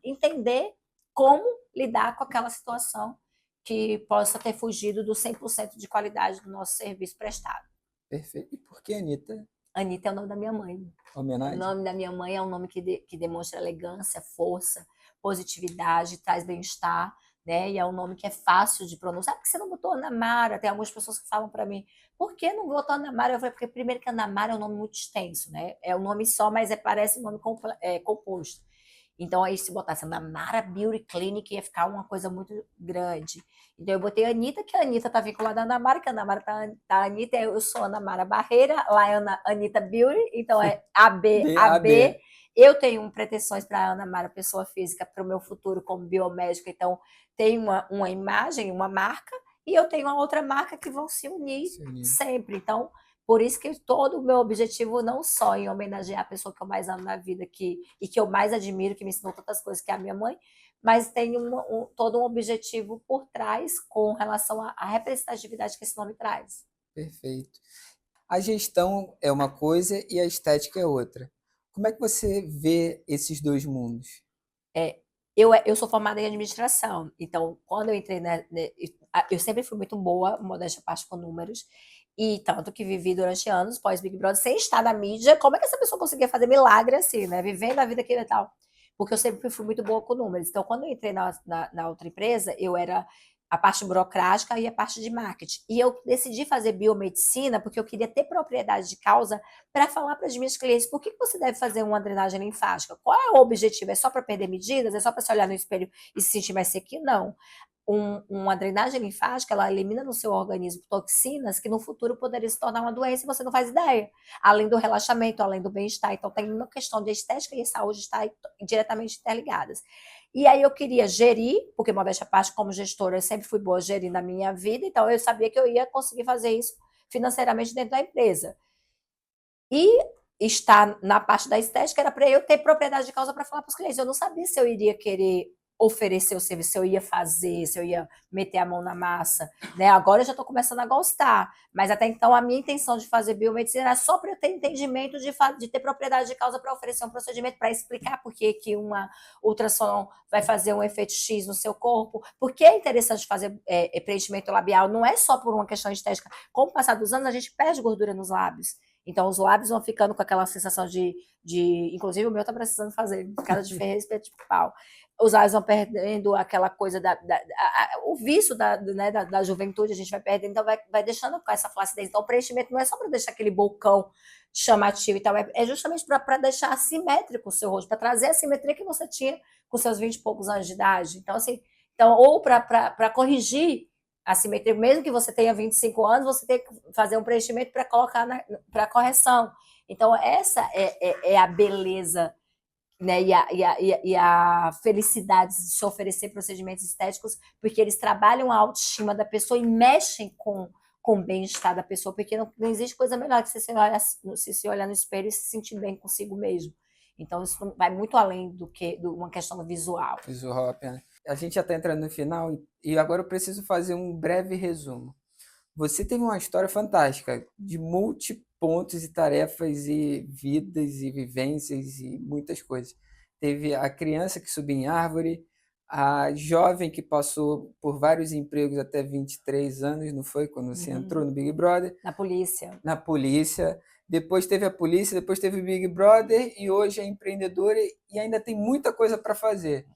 entender como lidar com aquela situação que possa ter fugido do 100% de qualidade do nosso serviço prestado. Perfeito. E por que Anitta? Anitta é o nome da minha mãe. Homenagem? O nome da minha mãe é um nome que demonstra elegância, força, positividade, traz bem-estar. Né? E é um nome que é fácil de pronunciar. Por que você não botou Ana Mara? Tem algumas pessoas que falam para mim, por que não botou Ana Mara? Eu falei, porque primeiro que Ana Mara é um nome muito extenso, né? É um nome só, mas parece um nome composto. Então, aí se botasse Ana Mara Beauty Clinic, ia ficar uma coisa muito grande. Então, eu botei Anitta, que a Anitta tá vinculada a Ana Mara, que a Ana Mara tá a Anitta, eu sou Ana Mara Barreira, lá é Anitta Beauty, então é AB. Eu tenho pretensões para a Ana Mara, pessoa física, para o meu futuro como biomédica, então tem uma imagem, uma marca, e eu tenho uma outra marca que vão se unir sempre. Então, por isso que todo o meu objetivo, não só em homenagear a pessoa que eu mais amo na vida e que eu mais admiro, que me ensinou tantas coisas, que é a minha mãe, mas tem todo um objetivo por trás com relação à representatividade que esse nome traz. Perfeito. A gestão é uma coisa e a estética é outra. Como é que você vê esses dois mundos? Eu sou formada em administração, então quando eu entrei, eu sempre fui muito boa, modéstia à parte, com números, e tanto que vivi durante anos pós Big Brother sem estar na mídia. Como é que essa pessoa conseguia fazer milagre assim, né? Vivendo a vida que ele tal. Porque eu sempre fui muito boa com números. Então, quando eu entrei na outra empresa, eu era a parte burocrática e a parte de marketing. E eu decidi fazer biomedicina porque eu queria ter propriedade de causa para falar para as minhas clientes por que você deve fazer uma drenagem linfática. Qual é o objetivo? É só para perder medidas? É só para se olhar no espelho e se sentir mais sequinho? Não. Uma drenagem linfática, ela elimina no seu organismo toxinas que no futuro poderiam se tornar uma doença e você não faz ideia. Além do relaxamento, além do bem-estar. Então, tem uma questão de estética e saúde estar diretamente interligadas. E aí eu queria gerir, porque modéstia à parte, como gestora, eu sempre fui boa gerindo a minha vida, então eu sabia que eu ia conseguir fazer isso financeiramente dentro da empresa. E estar na parte da estética era para eu ter propriedade de causa para falar para os clientes. Eu não sabia se eu iria querer oferecer o serviço, se eu ia fazer, se eu ia meter a mão na massa, né? Agora eu já estou começando a gostar, mas até então a minha intenção de fazer biomedicina era só para eu ter entendimento de ter propriedade de causa para oferecer um procedimento, para explicar por que uma ultrassom vai fazer um efeito X no seu corpo, porque é interessante fazer preenchimento labial, não é só por uma questão estética. Com o passar dos anos, a gente perde gordura nos lábios. Então, os lábios vão ficando com aquela sensação inclusive o meu tá precisando fazer, cara de ferro e espeto de pau. Os lábios vão perdendo aquela coisa o vício da juventude, a gente vai perdendo, então vai deixando com essa flacidez. Então, o preenchimento não é só para deixar aquele bocão chamativo e tal, é justamente para deixar assimétrico o seu rosto, para trazer a simetria que você tinha com seus 20 e poucos anos de idade. Então, assim, ou para corrigir a simetria, mesmo que você tenha 25 anos, você tem que fazer um preenchimento para colocar para correção. Então, essa é a beleza, né, e a felicidade de se oferecer procedimentos estéticos, porque eles trabalham a autoestima da pessoa e mexem com o bem-estar da pessoa, porque não existe coisa melhor que você se olhar no espelho e se sentir bem consigo mesmo. Então, isso vai muito além do que uma questão visual. Visual apenas. A gente já está entrando no final e agora eu preciso fazer um breve resumo. Você teve uma história fantástica, de multipontos e tarefas e vidas e vivências e muitas coisas. Teve a criança que subia em árvore, a jovem que passou por vários empregos até 23 anos, não foi? Quando você entrou no Big Brother. Na polícia. Na polícia. Depois teve a polícia, depois teve o Big Brother e hoje é empreendedora e ainda tem muita coisa para fazer.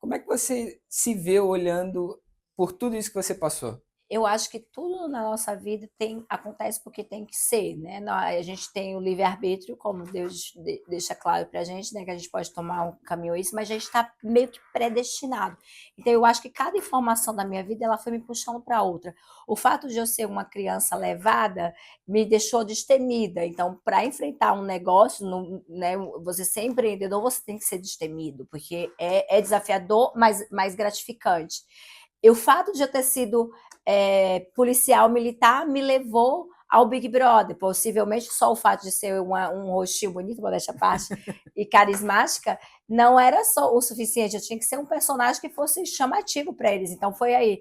Como é que você se vê olhando por tudo isso que você passou? Eu acho que tudo na nossa vida acontece porque tem que ser, né? A gente tem o livre-arbítrio, como Deus deixa claro para a gente, né? Que a gente pode tomar um caminho isso, mas a gente está meio que predestinado. Então, eu acho que cada informação da minha vida, ela foi me puxando para outra. O fato de eu ser uma criança levada me deixou destemida. Então, para enfrentar um negócio, né? Você ser empreendedor, você tem que ser destemido, porque é desafiador, mas mais gratificante. E o fato de eu ter sido policial militar me levou ao Big Brother. Possivelmente só o fato de ser um rostinho bonito, modéstia à parte, e carismática, não era só o suficiente. Eu tinha que ser um personagem que fosse chamativo para eles. Então foi aí.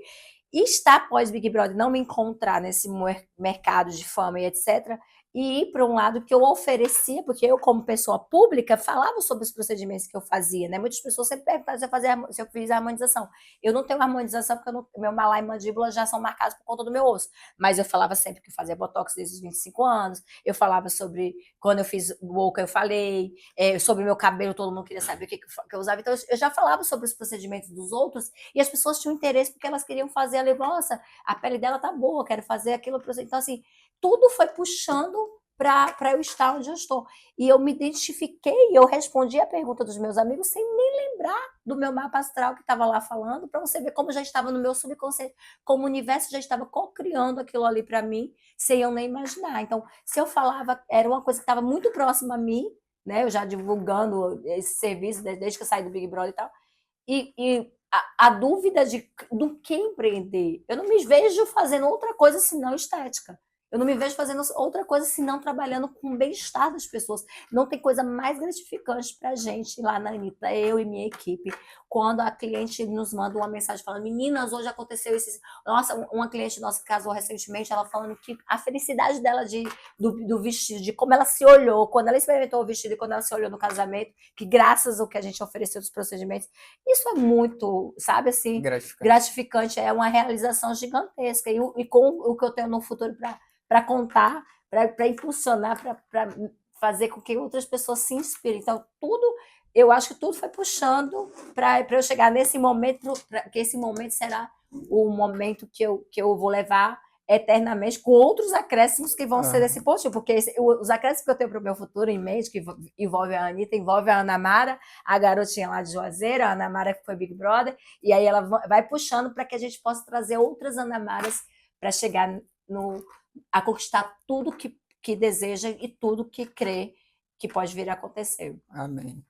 E estar pós Big Brother, não me encontrar nesse mercado de fama e etc., e ir para um lado que eu oferecia, porque eu, como pessoa pública, falava sobre os procedimentos que eu fazia, né? Muitas pessoas sempre perguntam se eu fiz a harmonização. Eu não tenho harmonização porque meu malar e mandíbula já são marcados por conta do meu osso, mas eu falava sempre que eu fazia botox desde os 25 anos, eu falava sobre, quando eu fiz boca, eu falei, sobre o meu cabelo, todo mundo queria saber o que eu usava, então eu já falava sobre os procedimentos dos outros, e as pessoas tinham interesse porque elas queriam fazer ali, nossa, a pele dela tá boa, quero fazer aquilo, então assim, tudo foi puxando para eu estar onde eu estou. E eu me identifiquei, eu respondi a pergunta dos meus amigos sem nem lembrar do meu mapa astral que estava lá falando, para você ver como já estava no meu subconsciente, como o universo já estava co-criando aquilo ali para mim, sem eu nem imaginar. Então, se eu falava, era uma coisa que estava muito próxima a mim, né? Eu já divulgando esse serviço desde que eu saí do Big Brother e tal. E a dúvida do que empreender. Eu não me vejo fazendo outra coisa senão estética. Eu não me vejo fazendo outra coisa senão trabalhando com o bem-estar das pessoas. Não tem coisa mais gratificante para a gente lá na Anitta, eu e minha equipe, quando a cliente nos manda uma mensagem falando: meninas, hoje aconteceu isso. Nossa, uma cliente nossa que casou recentemente, ela falando que a felicidade dela do vestido, de como ela se olhou, quando ela experimentou o vestido e quando ela se olhou no casamento, que graças ao que a gente ofereceu dos procedimentos, isso é muito, sabe assim, gratificante, é uma realização gigantesca. E com o que eu tenho no futuro para contar, para impulsionar, para fazer com que outras pessoas se inspirem. Então, eu acho que tudo foi puxando para eu chegar nesse momento, que esse momento será o momento que eu vou levar eternamente, com outros acréscimos que vão ser desse positivo, porque os acréscimos que eu tenho para o meu futuro em mente, que envolve a Anitta, envolve a Ana Mara, a garotinha lá de Juazeiro, a Ana Mara que foi Big Brother, e aí ela vai puxando para que a gente possa trazer outras Ana Maras para chegar a conquistar tudo que deseja e tudo que crê que pode vir a acontecer. Amém.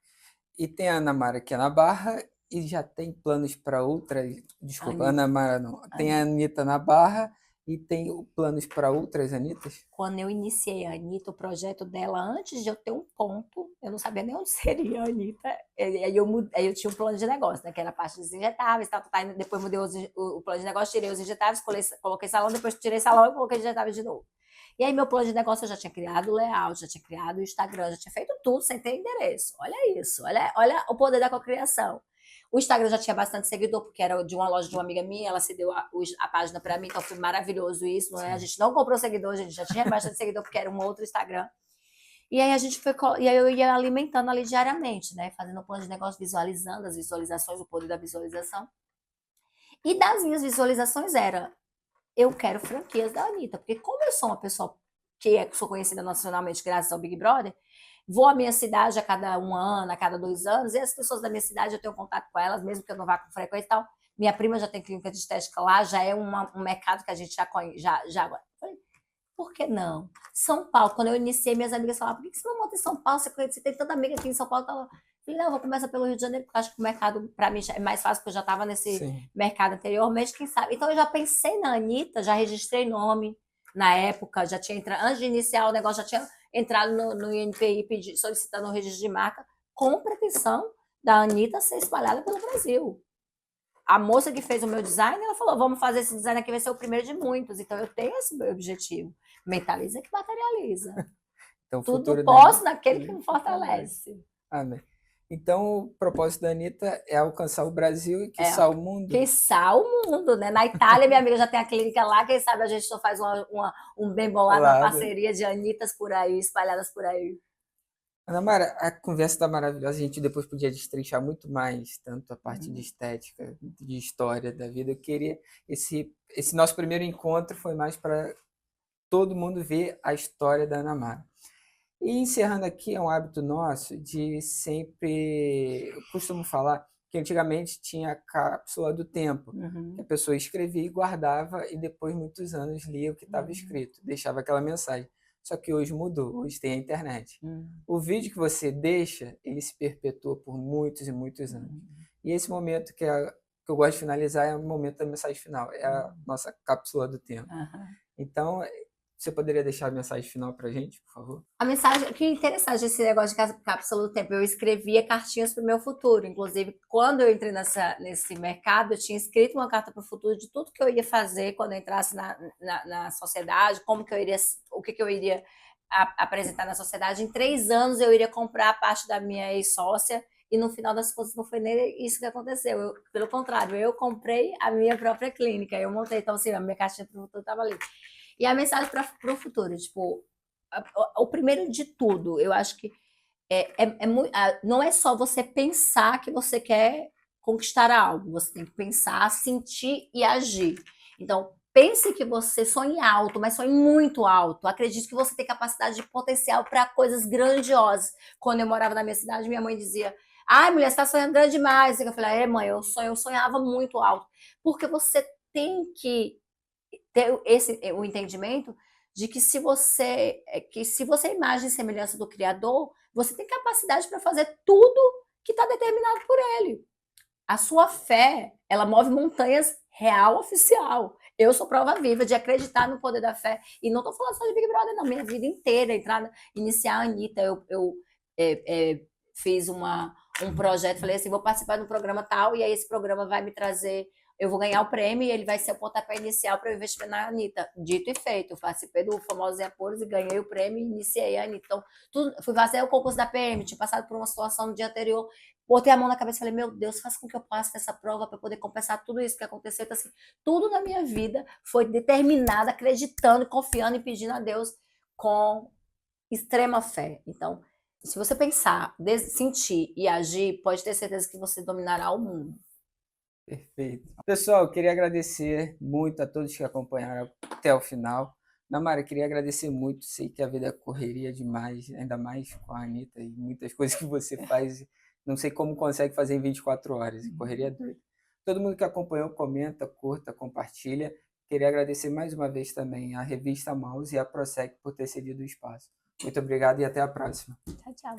E tem a Ana Mara aqui na Barra e já tem planos para outras. Desculpa, Anitta. Ana Mara não. Tem a Anitta na Barra e tem planos para outras Anitas? Quando eu iniciei a Anitta, o projeto dela, antes de eu ter um ponto, eu não sabia nem onde seria a Anitta. Aí eu tinha um plano de negócio, né, que era a parte dos injetáveis, depois mudei o plano de negócio, tirei os injetáveis, coloquei salão, depois tirei salão e coloquei injetáveis de novo. E aí meu plano de negócio eu já tinha criado o layout, já tinha criado o Instagram, já tinha feito tudo sem ter endereço. Olha isso, olha o poder da cocriação. O Instagram já tinha bastante seguidor, porque era de uma loja de uma amiga minha, ela cedeu a página para mim, então foi maravilhoso isso, né? A gente não comprou seguidor, a gente já tinha bastante seguidor, porque era um outro Instagram. E aí eu ia alimentando ali diariamente, né? Fazendo um plano de negócio, visualizando as visualizações, o poder da visualização. E das minhas visualizações eu quero franquias da Anitta, porque como eu sou uma pessoa sou conhecida nacionalmente graças ao Big Brother, vou à minha cidade a cada um ano, a cada 2 anos, e as pessoas da minha cidade eu tenho contato com elas, mesmo que eu não vá com frequência e tal. Minha prima já tem clínica de estética lá, já é um mercado que a gente já conhece. Falei, por que não? São Paulo, quando eu iniciei, minhas amigas falavam, por que você não monta em São Paulo? Você tem tanta amiga aqui em São Paulo. Falei, não, eu vou começar pelo Rio de Janeiro, porque acho que o mercado, para mim, é mais fácil, porque eu já estava nesse mercado anteriormente, quem sabe. Então, eu já pensei na Anitta, já registrei nome na época, já tinha entrado, antes de iniciar o negócio, já tinha entrado no INPI solicitando o registro de marca, com pretensão da Anitta ser espalhada pelo Brasil. A moça que fez o meu design, ela falou, vamos fazer esse design aqui, vai ser o primeiro de muitos. Então, eu tenho esse meu objetivo. Mentaliza que materializa. Então, tudo posso naquele que me fortalece. Amém. Então, o propósito da Anitta é alcançar o Brasil e quiçá o mundo. Quiçá o mundo, né? Na Itália, minha amiga já tem a clínica lá, quem sabe a gente só faz um bem bolado, uma parceria de Anitas por aí, espalhadas por aí. Ana Mara, a conversa está maravilhosa, a gente depois podia destrinchar muito mais, tanto a parte de estética, de história da vida. Eu queria, esse nosso primeiro encontro foi mais para todo mundo ver a história da Ana Mara. E encerrando aqui, é um hábito nosso de sempre, eu costumo falar que antigamente tinha a cápsula do tempo, que a pessoa escrevia e guardava e depois muitos anos lia o que estava escrito, deixava aquela mensagem. Só que hoje mudou, hoje tem a internet. O vídeo que você deixa, ele se perpetua por muitos e muitos anos. E esse momento que eu gosto de finalizar é o momento da mensagem final, é a nossa cápsula do tempo. Então, você poderia deixar a mensagem final para a gente, por favor? A mensagem, que interessante esse negócio de cápsula do tempo. Eu escrevia cartinhas para o meu futuro. Inclusive, quando eu entrei nesse mercado, eu tinha escrito uma carta para o futuro de tudo que eu ia fazer quando eu entrasse na sociedade, o que eu iria apresentar na sociedade. Em 3 anos, eu iria comprar a parte da minha ex-sócia. E no final das contas, não foi nem isso que aconteceu. Pelo contrário, eu comprei a minha própria clínica. Eu montei, então, assim, a minha caixinha para o futuro estava ali. E a mensagem para o futuro, tipo, o primeiro de tudo, eu acho que não é só você pensar que você quer conquistar algo, você tem que pensar, sentir e agir. Então, pense que você sonhe alto, mas sonhe muito alto. Acredite que você tem capacidade de potencial para coisas grandiosas. Quando eu morava na minha cidade, minha mãe dizia: ai, mulher, você está sonhando grande demais. Eu falei: mãe, eu sonhava muito alto. Porque você tem que ter o entendimento de que se você é imagem e semelhança do Criador, você tem capacidade para fazer tudo que está determinado por Ele. A sua fé, ela move montanhas real oficial. Eu sou prova viva de acreditar no poder da fé. E não estou falando só de Big Brother, não. Minha vida inteira, iniciar a Anitta, eu fiz um projeto, falei assim, vou participar de um programa tal, e aí esse programa vai me trazer, eu vou ganhar o prêmio e ele vai ser o pontapé inicial para o investimento na Anitta. Dito e feito, eu participei do Famosos e Apuros e ganhei o prêmio e iniciei a Anitta. Então, fui fazer o concurso da PM, tinha passado por uma situação no dia anterior, botei a mão na cabeça e falei, meu Deus, faz com que eu passe nessa prova para poder compensar tudo isso que aconteceu. Então, assim, tudo na minha vida foi determinado, acreditando, confiando e pedindo a Deus com extrema fé. Então, se você pensar, sentir e agir, pode ter certeza que você dominará o mundo. Perfeito. Pessoal, eu queria agradecer muito a todos que acompanharam até o final. Namara, eu queria agradecer muito. Sei que a vida é correria demais, ainda mais com a Anitta e muitas coisas que você faz. Não sei como consegue fazer em 24 horas. Correria doida. Todo mundo que acompanhou, comenta, curta, compartilha. Queria agradecer mais uma vez também a revista Mouse e a Prosec por ter cedido o espaço. Muito obrigado e até a próxima. Tchau, tchau.